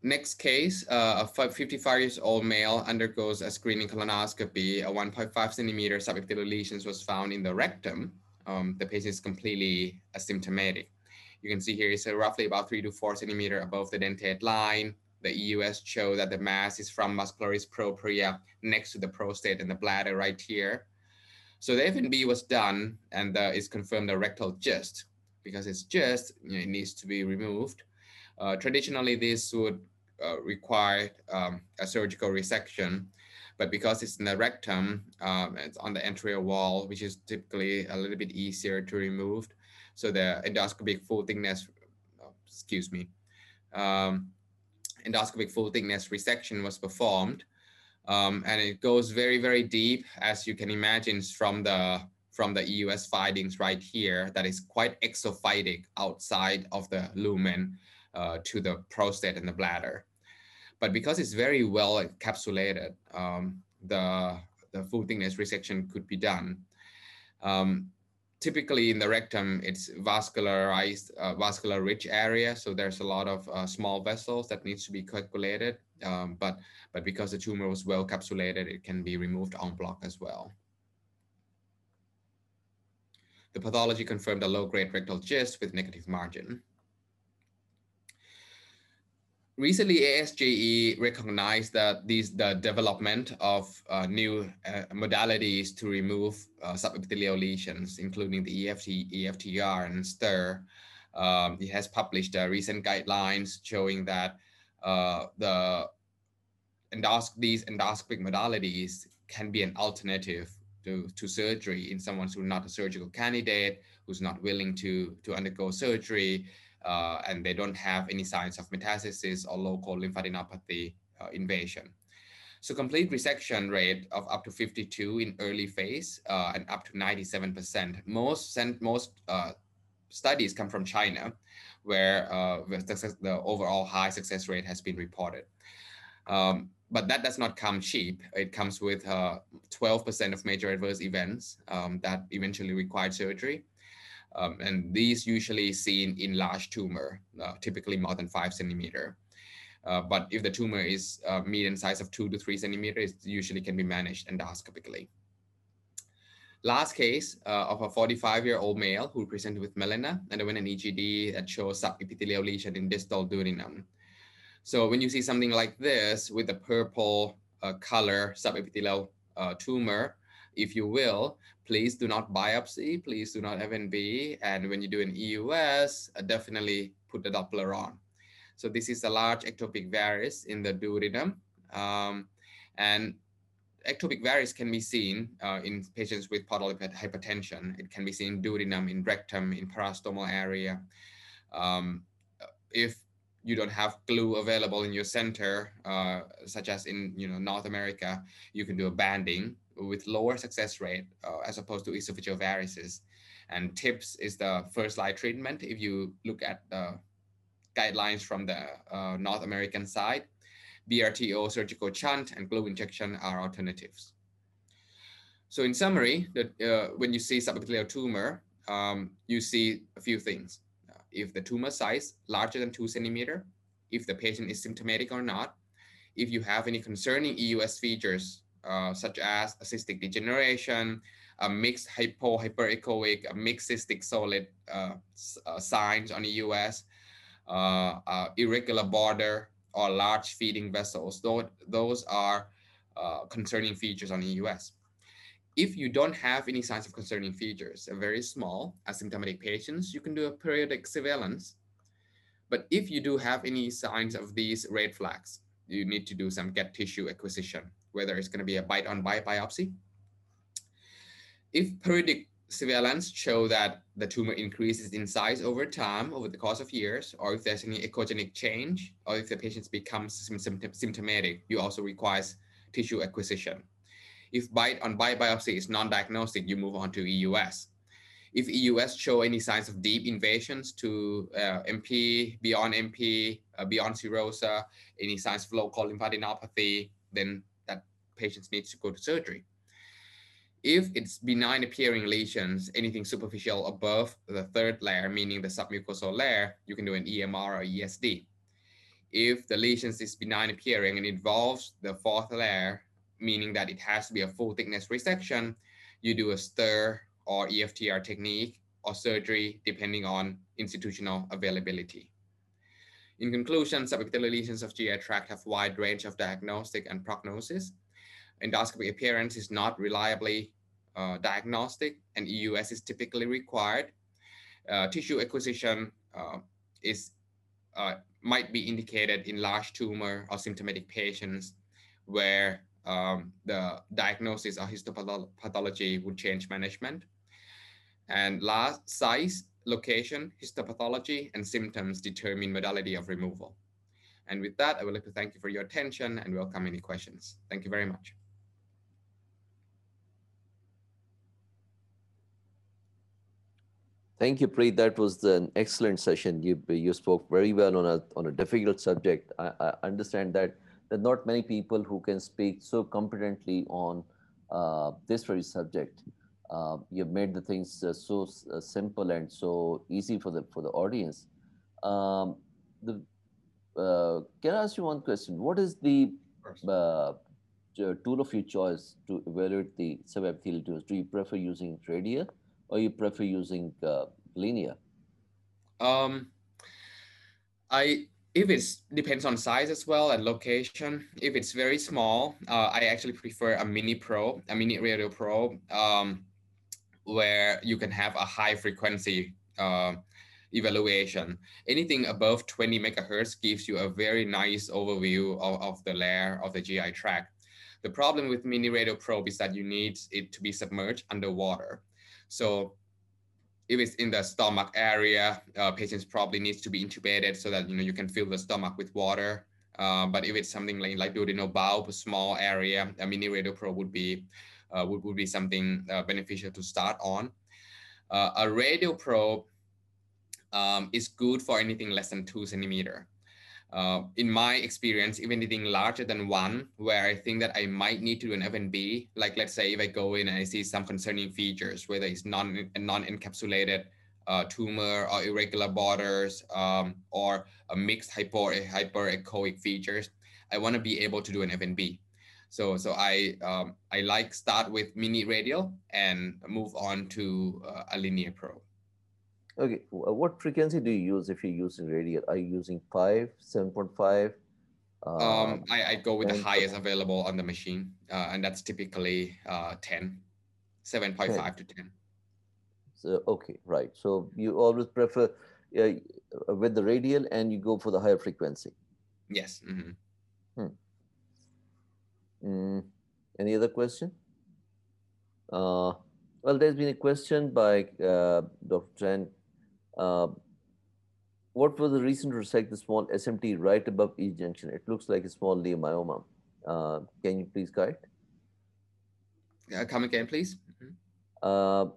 Next case, a 55 years old male undergoes a screening colonoscopy. A 1.5 centimeter subepithelial lesions was found in the rectum. The patient is completely asymptomatic. You can see here it's roughly about 3 to 4 centimeter above the dentate line. The EUS show that the mass is from muscularis propria next to the prostate and the bladder right here. So the FNB was done, and it's confirmed a rectal cyst. Because it's cyst, it needs to be removed. Traditionally, this would require a surgical resection, but because it's in the rectum, it's on the anterior wall, which is typically a little bit easier to remove. So the endoscopic full thickness, endoscopic full thickness resection was performed. And it goes very, very deep, as you can imagine, from the from the EUS findings right here that is quite exophytic outside of the lumen to the prostate and the bladder. But because it's very well encapsulated, the full thickness resection could be done. Um, Typically in the rectum, it's vascularized, vascular rich area. So there's a lot of small vessels that needs to be coagulated. But because the tumor was well capsulated, it can be removed en bloc as well. The pathology confirmed a low-grade rectal cyst with negative margin. Recently, ASGE recognized that the development of new modalities to remove subepithelial lesions, including the EFT, EFTR, and STIR. It has published recent guidelines showing that these endoscopic modalities can be an alternative to surgery in someone who's not a surgical candidate, who's not willing to undergo surgery, and they don't have any signs of metastasis or local lymphadenopathy invasion. So complete resection rate of up to 52 in early phase and up to 97%. Most studies come from China, where the overall high success rate has been reported. But that does not come cheap. It comes with 12% of major adverse events that eventually require surgery. And these usually seen in large tumor, typically more than 5 centimeter. But if the tumor is median size of 2 to 3 centimeters, it usually can be managed endoscopically. Last case of a 45-year-old male who presented with melena and underwent an EGD that shows subepithelial lesion in distal duodenum. So when you see something like this with a purple color subepithelial tumor, if you will, please do not biopsy, please do not FNB, and when you do an EUS, definitely put the Doppler on. So this is a large ectopic varus in the duodenum, and ectopic varus can be seen in patients with portal hypertension. It can be seen in duodenum, in rectum, in parastomal area. If you don't have glue available in your center, such as in North America, you can do a banding with lower success rate as opposed to esophageal varices. And TIPS is the first line treatment. If you look at the guidelines from the North American side, BRTO surgical shunt and glue injection are alternatives. So in summary, when you see subepithelial tumor, you see a few things. If the tumor size larger than 2 centimeters, if the patient is symptomatic or not, if you have any concerning EUS features, such as a cystic degeneration, a mixed hyperechoic, a mixed cystic solid signs on EUS, irregular border, or large feeding vessels, those are concerning features on EUS. If you don't have any signs of concerning features, a very small asymptomatic patients, you can do a periodic surveillance. But if you do have any signs of these red flags, you need to do some gut tissue acquisition, whether it's going to be a bite-on-bite biopsy. If periodic surveillance show that the tumor increases in size over time, over the course of years, or if there's any echogenic change, or if the patient becomes symptomatic, you also requires tissue acquisition. If bite-on-bite biopsy is non-diagnostic, you move on to EUS. If EUS show any signs of deep invasions to MP, beyond serosa, any signs of local lymphadenopathy, then that patient needs to go to surgery. If it's benign appearing lesions, anything superficial above the third layer, meaning the submucosal layer, you can do an EMR or ESD. If the lesions is benign appearing and involves the fourth layer, meaning that it has to be a full thickness resection, you do a STIR or EFTR technique or surgery depending on institutional availability. In conclusion, subepithelial lesions of GI tract have wide range of diagnostic and prognosis. Endoscopic appearance is not reliably diagnostic, and EUS is typically required. Tissue acquisition might be indicated in large tumor or symptomatic patients where the diagnosis or histopathology would change management. And last, size, location, histopathology, and symptoms determine modality of removal. And with that, I would like to thank you for your attention and welcome any questions. Thank you very much. Thank you, Preet. That was an excellent session. You spoke very well on a difficult subject. I understand that there are not many people who can speak so competently on this very subject. You've made the things so simple and so easy for the audience. Um, the Can I ask you one question? What is the Of course. uh, tool of your choice to evaluate the subepithelial tumors? Do you prefer using radial or you prefer using linear? Um, I if it's depends on size as well and location. If it's very small, I actually prefer a mini probe, a mini radial probe, where you can have a high frequency evaluation. Anything above 20 megahertz gives you a very nice overview of the layer of the GI tract. The problem with mini radial probe is that you need it to be submerged underwater. So if it's in the stomach area, patients probably needs to be intubated so that you can fill the stomach with water. But if it's something like duodenal bulb, a small area, a mini radial probe would be something beneficial to start on. A radial probe is good for anything less than 2 centimeter. In my experience, even anything larger than one, where I think that I might need to do an F&B, like let's say if I go in and I see some concerning features, whether it's non-encapsulated tumor or irregular borders, or a mixed hyperechoic features, I want to be able to do an F&B. So I like start with mini radial and move on to a linear probe. Okay, what frequency do you use if you're using radial? Are you using 5, 7.5, I go with the 10, or highest available on the machine, and that's typically 10, 10? 7.5 to 10. So, okay, right. So you always prefer uh, with the radial and you go for the higher frequency. Yes. Hmm. Hmm. Mm. Any other question? Uh, well, there's been a question by Dr. Chen. Uh, what was the reason to resect the small SMT right above each junction? It looks like a small leiomyoma. Can you please guide? Come again, please. Mhm. Uh,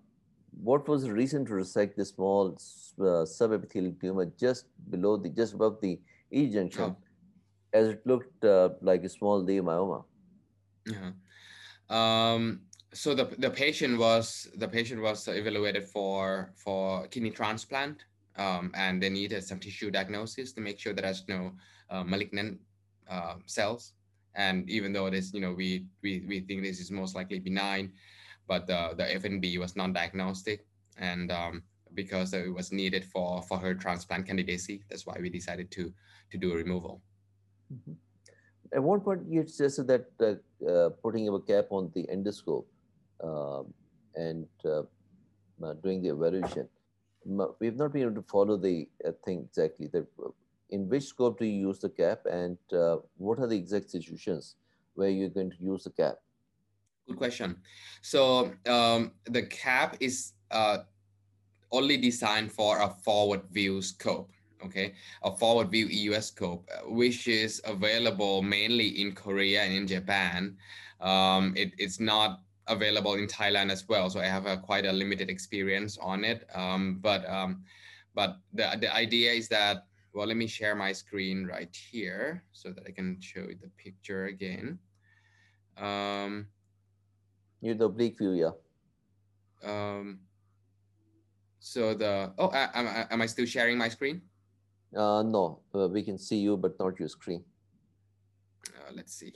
what was the reason to resect the small subepithelial tumor just above the E junction, Oh, as it looked like a small leiomyoma? yeah. Um, so the patient was evaluated for kidney transplant, and they needed some tissue diagnosis to make sure that there's no malignant cells. And even though this, we think this is most likely benign, but the FNB was non-diagnostic, and because it was needed for her transplant candidacy, that's why we decided to do a removal. Mhm. At one point, you suggested that putting a cap on the endoscope um, and doing the evaluation. We've not been able to follow the thing exactly. In which scope do you use the cap, and what are the exact situations where you're going to use the cap? Good question. So the cap is only designed for a forward view scope. Okay, a forward view EUS scope, which is available mainly in Korea and in Japan. It's not available in Thailand as well, so I have quite a limited experience on it. But the idea is that, well, let me share my screen right here so that I can show you the picture again. Um, You the oblique view, yeah. um, so am I still sharing my screen? No, we can see you, but not your screen. Let's see.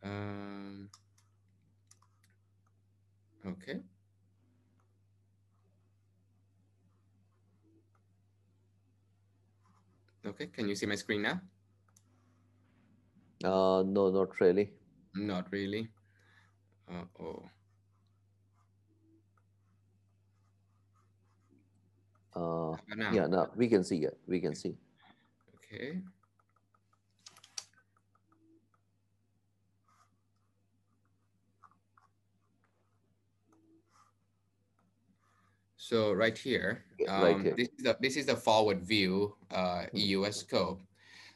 Um, okay. Okay. Can you see my screen now? No, not really. Not really. Oh. Uh, How about now? yeah, no, we can see. Yeah, we can Okay. see. Okay. So right here, Yeah, right here. this is the forward view EUS scope.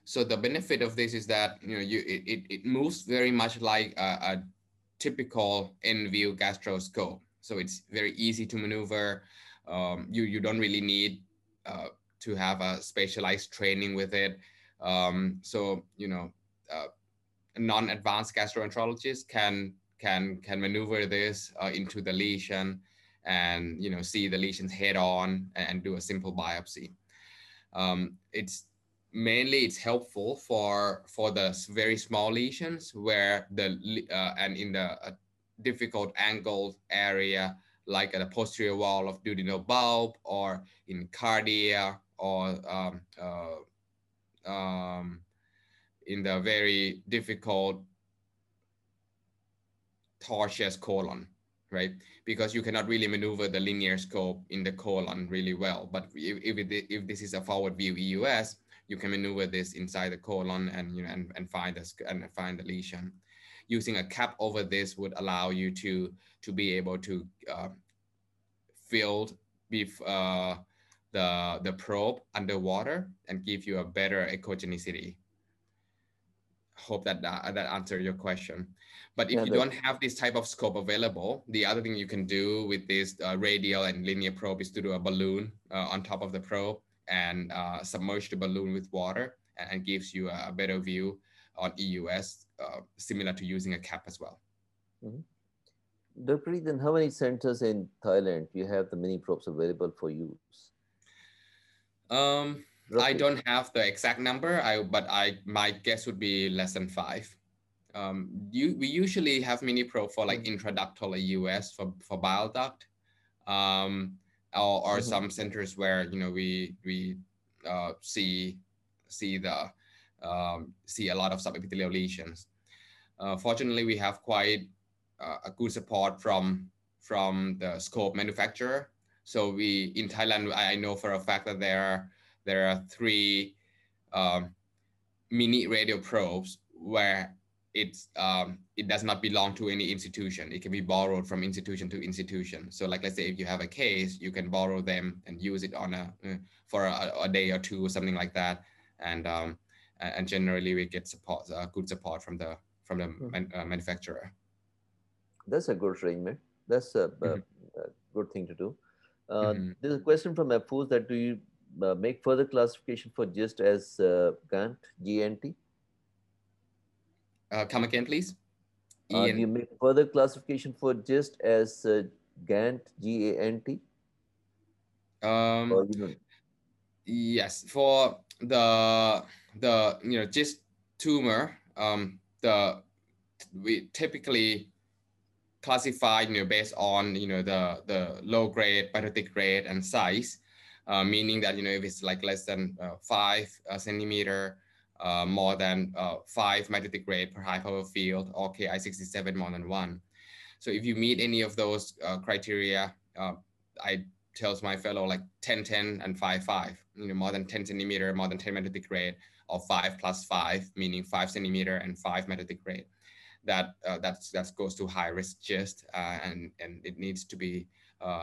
So the benefit of this is that it moves very much like a typical in view gastroscope. So it's very easy to maneuver. You don't really need to have a specialized training with it. So uh, non-advanced gastroenterologists can maneuver this into the lesion, and see the lesions head on and do a simple biopsy. It's mainly it's helpful for the very small lesions where and in the difficult angled area, like at the posterior wall of duodenal bulb, or in cardia, or um, in the very difficult tortuous colon, right? Because you cannot really maneuver the linear scope in the colon really well. But if this is a forward view EUS, you can maneuver this inside the colon, and find the lesion. Using a cap over this would allow you to be able to field the probe underwater and give you a better echogenicity. Hope that answered your question. But if Yeah, you don't have this type of scope available, the other thing you can do with this radial and linear probe is to do a balloon on top of the probe, and submerge the balloon with water, and gives you a better view on EUS, similar to using a cap as well. mhm. Dr. Preet, then how many centers in Thailand you have the mini probes available for use? I Roughly. don't have the exact number, but my guess would be less than five. We usually have mini probe for like Mhm, intraductal EUS for bile duct, um, or mhm, some centers where we see the see a lot of subepithelial lesions. Fortunately, we have quite a good support from the scope manufacturer. So we in Thailand, I know for a fact that there are three um, mini radio probes where it does not belong to any institution. It can be borrowed from institution to institution. So like, let's say if you have a case, you can borrow them and use it on for a day or two or something like that. And generally we get support, good support from the mhm. manufacturer. That's a good arrangement. That's Mhm, a good thing to do. mhm. There's a question from Apus that do you make further classification for GIST as GANT, GNT? Come again, please. Do you Ian. make further classification for GIST as GANT, GANT? Or Um, you don't? yes, for the just tumor, the we typically classify based on the low grade, mitotic grade, and size, meaning that if it's like less than 5 centimeter, more than 5 mitotic grade per high power field, or Ki67 more than one. So if you meet any of those criteria, I tells my fellow like 10, 10, and 5, 5, more than 10 centimeter, more than 10 mitotic grade, or 5 plus 5, meaning 5 centimeter and 5 mitotic grade. That goes to high risk GIST, and it needs to be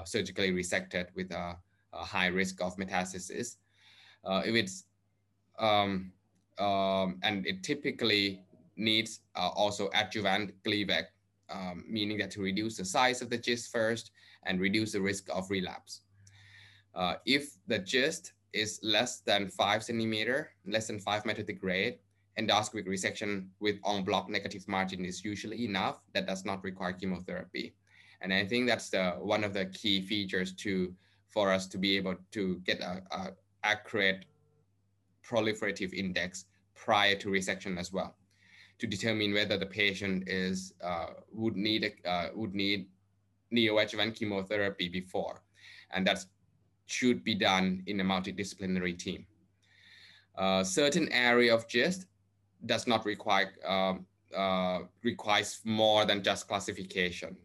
surgically resected with a high risk of metastasis. If it's and it typically needs also adjuvant gleevec, meaning that to reduce the size of the GIST first and reduce the risk of relapse. If the GIST is less than 5 centimeter, less than 5 mitotic grade, endoscopic resection with en bloc negative margin is usually enough. That does not require chemotherapy. And I think that's one of the key features for us to be able to get a accurate proliferative index prior to resection as well, to determine whether the patient would need neoadjuvant chemotherapy before, and that should be done in a multidisciplinary team. Certain area of GIST does not requires more than just classification.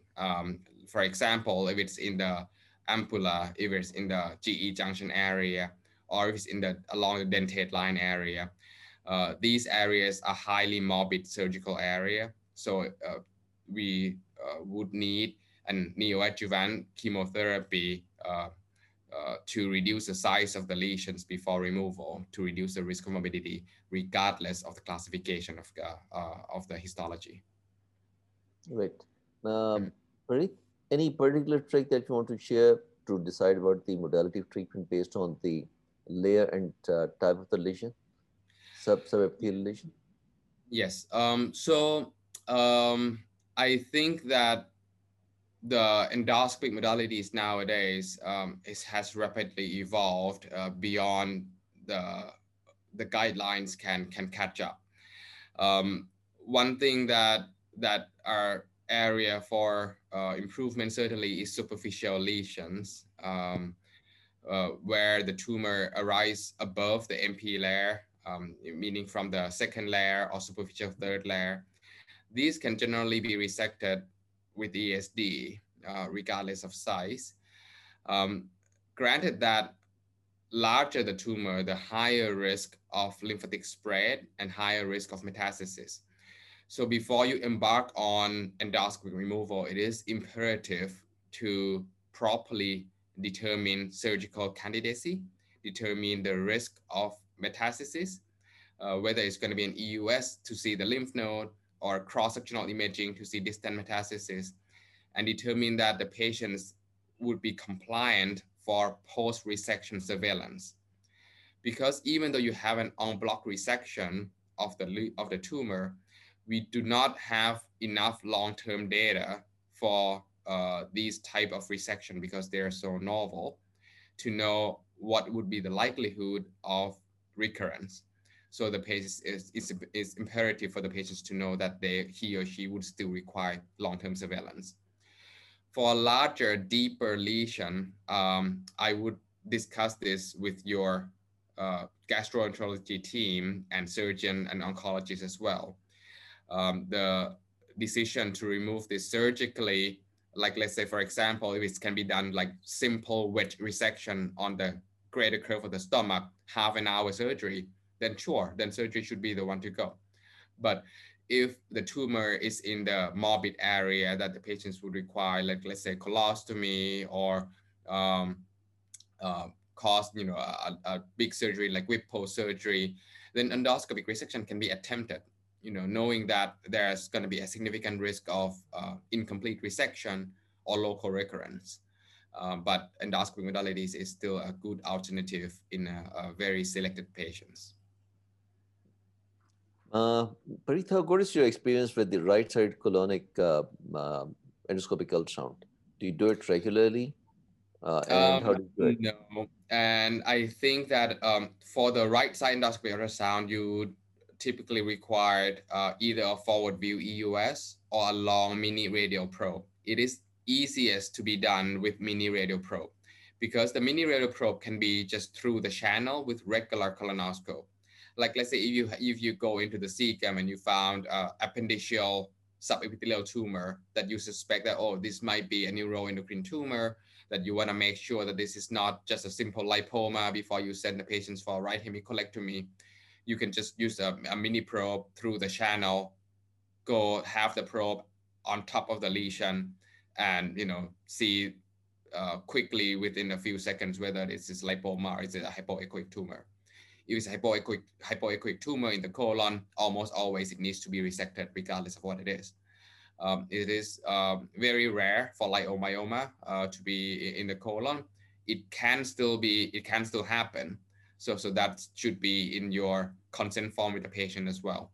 For example, if it's in the ampulla, if it's in the GE junction area, or if it's along the dentate line area, these areas are highly morbid surgical area. So we would need a neoadjuvant chemotherapy to reduce the size of the lesions before removal, to reduce the risk of morbidity, regardless of the classification of the histology. Right. Mhm. Parit, any particular trick that you want to share to decide about the modality of treatment based on the layer and type of the lesion, subepithelial lesion? Yes. Um, I think that the endoscopic modalities nowadays has rapidly evolved beyond the the guidelines can catch up. Um, One thing that our area for improvement certainly is superficial lesions, where the tumor arise above the MP layer, meaning from the second layer or superficial third layer. These can generally be resected with ESD, regardless of size. Um, Granted that larger the tumor, the higher risk of lymphatic spread and higher risk of metastasis. So before you embark on endoscopic removal, it is imperative to properly determine surgical candidacy, determine the risk of metastasis, whether it's going to be an EUS to see the lymph node or cross-sectional imaging to see distant metastasis, and determine that the patients would be compliant for post-resection surveillance. Because even though you have an en bloc resection of the tumor, we do not have enough long-term data for these type of resection because they are so novel to know what would be the likelihood of recurrence. So the patient is imperative for the patients to know that he or she would still require long-term surveillance. For a larger, deeper lesion, I would discuss this with your gastroenterology team and surgeon and oncologist as well. The decision to remove this surgically, like let's say, for example, if it can be done like simple wedge resection on the greater curve of the stomach, half an hour surgery, then sure, then surgery should be the one to go. But if the tumor is in the morbid area that the patients would require, like let's say colostomy or um, cause a big surgery like Whipple surgery, then endoscopic resection can be attempted. Knowing that there's going to be a significant risk of incomplete resection or local recurrence. But endoscopic modalities is still a good alternative in a very selected patients. Uh, Paritha, what is your experience with the right side colonic uh, endoscopic ultrasound? Do you do it regularly? And how do you do it? No, and I think that for the right side endoscopy ultrasound, you typically required either a forward view EUS or a long mini radial probe. It is easiest to be done with mini radial probe because the mini radial probe can be just through the channel with regular colonoscope. Like let's say if you go into the cecum and you found appendiceal subepithelial tumor that you suspect that, oh, this might be a neuroendocrine tumor, that you want to make sure that this is not just a simple lipoma before you send the patients for a right hemicolectomy. You can just use a mini probe through the channel, go have the probe on top of the lesion, and see quickly within a few seconds whether this is lipoma or is it a hypoechoic tumor. If it's a hypoechoic tumor in the colon, almost always it needs to be resected regardless of what it is. It is very rare for leiomyoma to be in the colon. It can still happen. So that should be in your consent form with the patient as well.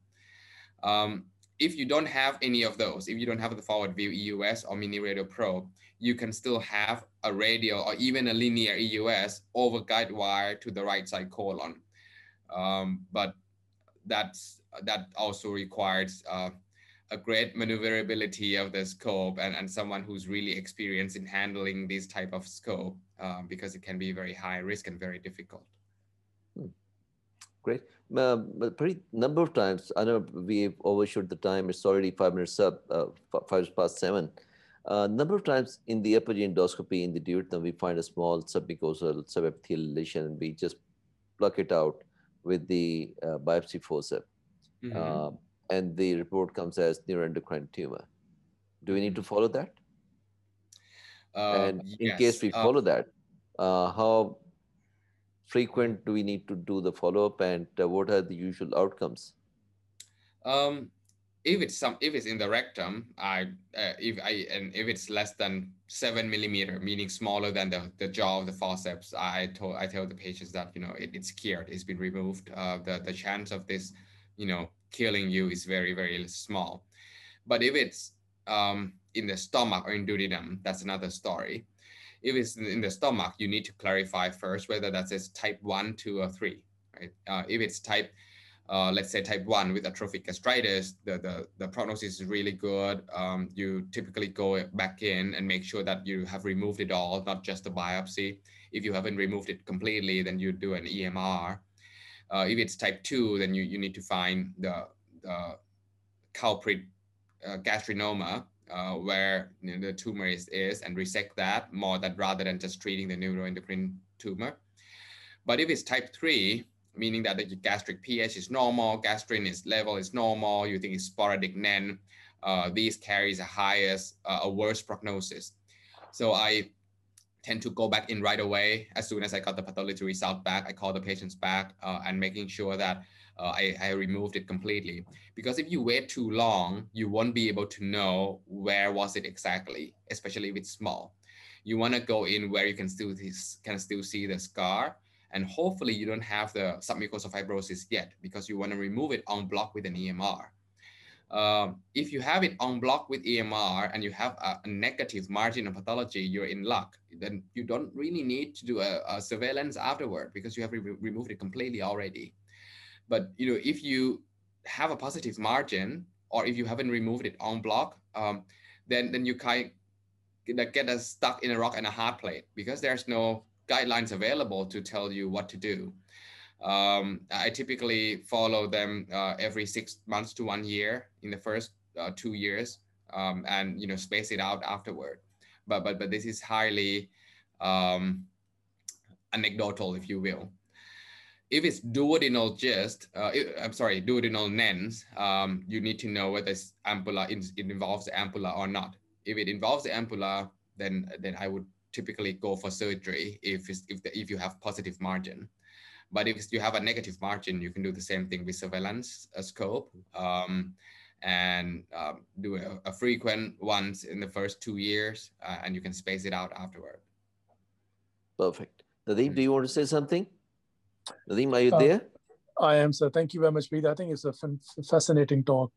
Um, if you don't have any of those, if you don't have the forward view EUS or mini radial probe, you can still have a radial or even a linear EUS over guide wire to the right side colon. But that also requires a great maneuverability of the scope and someone who's really experienced in handling this type of scope, because it can be very high risk and very difficult. Hmm, great. But pretty number of times, I know we've overshot the time. It's already 5 minutes up, 5 past 7. Number of times in the upper endoscopy in the duodenum, we find a small submucosal subepithelial lesion, and we just pluck it out with the biopsy forceps. Mm-hmm. Uh, and the report comes as neuroendocrine tumor. Do we need Mm-hmm. to follow that? And in case Yes. we follow that, how frequent do we need to do the follow up, and what are the usual outcomes? Um, if it's in the rectum, if it's less than 7 millimeter, meaning smaller than the jaw of the forceps, I tell the patients that it's cured, it's been removed. The chance of this killing you is very very small. But if it's in the stomach or in duodenum, that's another story. If it's in the stomach, you need to clarify first whether that's a type 1, 2, or 3. Right? If it's let's say type 1 with atrophic gastritis, the prognosis is really good. You typically go back in and make sure that you have removed it all, not just the biopsy. If you haven't removed it completely, then you do an EMR. If it's type 2, then you need to find the culprit gastrinoma, where the tumor is and resect that more than rather than just treating the neuroendocrine tumor. But if it's type 3, meaning that the gastric pH is normal, gastrin level is normal, you think it's sporadic NEN, these carries a worse prognosis. So I tend to go back in right away. As soon as I got the pathology result back, I call the patients back and making sure that I removed it completely. Because if you wait too long, you won't be able to know where was it exactly, especially if it's small. You want to go in where you can still see the scar, and hopefully you don't have the submucosal fibrosis yet, because you want to remove it en bloc with an EMR. If you have it on block with EMR and you have a negative margin of pathology, you're in luck. Then you don't really need to do a surveillance afterward, because you have removed it completely already. But if you have a positive margin, or if you haven't removed it on block, then you kind of get us stuck in a rock and a hard place, because there's no guidelines available to tell you what to do. I typically follow them every 6 months to 1 year in the first 2 years, and space it out afterward. But this is highly um, anecdotal, if you will. If it's duodenal duodenal NENs, you need to know whether it's ampulla, it involves the ampulla or not. If it involves the ampulla, then I would typically go for surgery if you have positive margin. But if you have a negative margin, you can do the same thing with surveillance scope, and do a frequent once in the first 2 years, and you can space it out afterward. Perfect. Nadeem, do Mm. you want to say something? Nadeem, are you Uh, there? I am, sir. Thank you very much, Preet. I think it's a fascinating talk,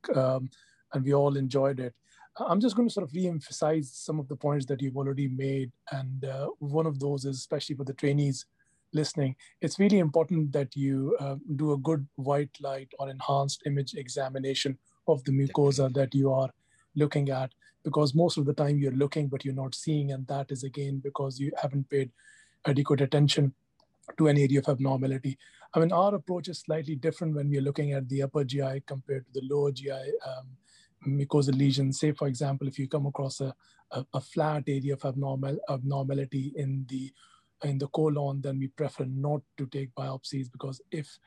and we all enjoyed it. I'm just going to sort of re-emphasize some of the points that you've already made. And one of those is, especially for the trainees listening, it's really important that you do a good white light or enhanced image examination of the mucosa that you are looking at, because most of the time you're looking, but you're not seeing. And that is, again, because you haven't paid adequate attention to an area of abnormality. I mean, our approach is slightly different when we're looking at the upper GI compared to the lower GI mucosal lesions. Say, for example, if you come across a flat area of abnormality in the colon, then we prefer not to take biopsies, because if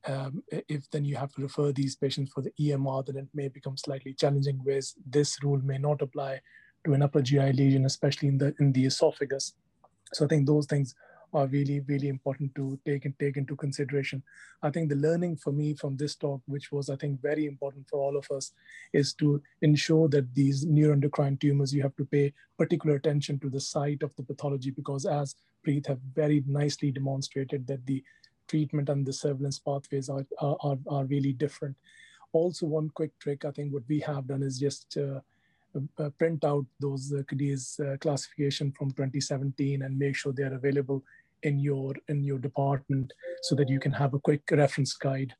then you have to refer these patients for the EMR, then it may become slightly challenging, whereas this rule may not apply to an upper GI lesion, especially in the esophagus. So I think those things are really, really important to take into consideration. I think the learning for me from this talk, which was, I think, very important for all of us, is to ensure that these neuroendocrine tumors, you have to pay particular attention to the site of the pathology, because as Preet have very nicely demonstrated, that the treatment and the surveillance pathways are really different. Also, one quick trick, I think what we have done is just print out those CD's classification from 2017 and make sure they are available in your department, so that you can have a quick reference guide.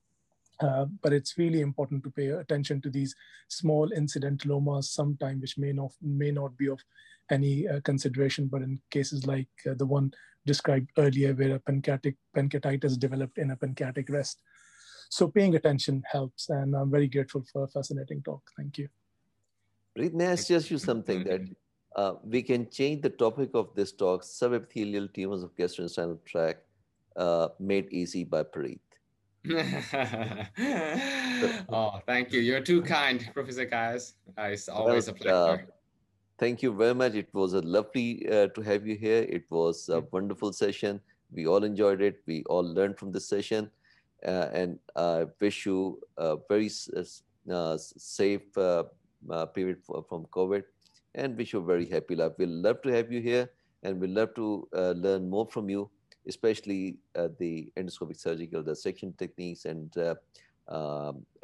But it's really important to pay attention to these small incidentalomas sometimes, which may not be of any consideration, but in cases like the one described earlier, where a pancreatitis developed in a pancreatic rest. So paying attention helps, and I'm very grateful for a fascinating talk. Thank you. Preet, may I suggest you something that we can change the topic of this talk, subepithelial tumors of gastrointestinal tract, made easy by Parit. Oh, thank you. You're too kind, Professor Guys. It's Well, always a pleasure. thank you very much. It was a lovely to have you here. It was a wonderful session. We all enjoyed it. We all learned from this session. And I wish you a very safe period from COVID, and wish you a very happy life. We'll love to have you here, and we'll love to learn more from you, especially the endoscopic surgical dissection techniques and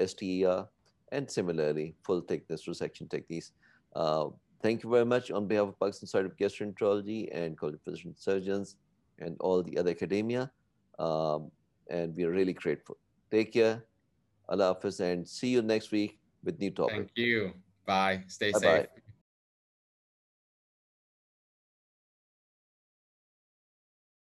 STER, and similarly full thickness resection techniques. Uh, Thank you very much on behalf of Pakistan Society of Gastroenterology and College of Physician Surgeons and all the other academia. Um, and we are really grateful. Take care. Allah Hafiz, and see you next week with new topic. Thank you. Bye. Stay Bye bye. safe.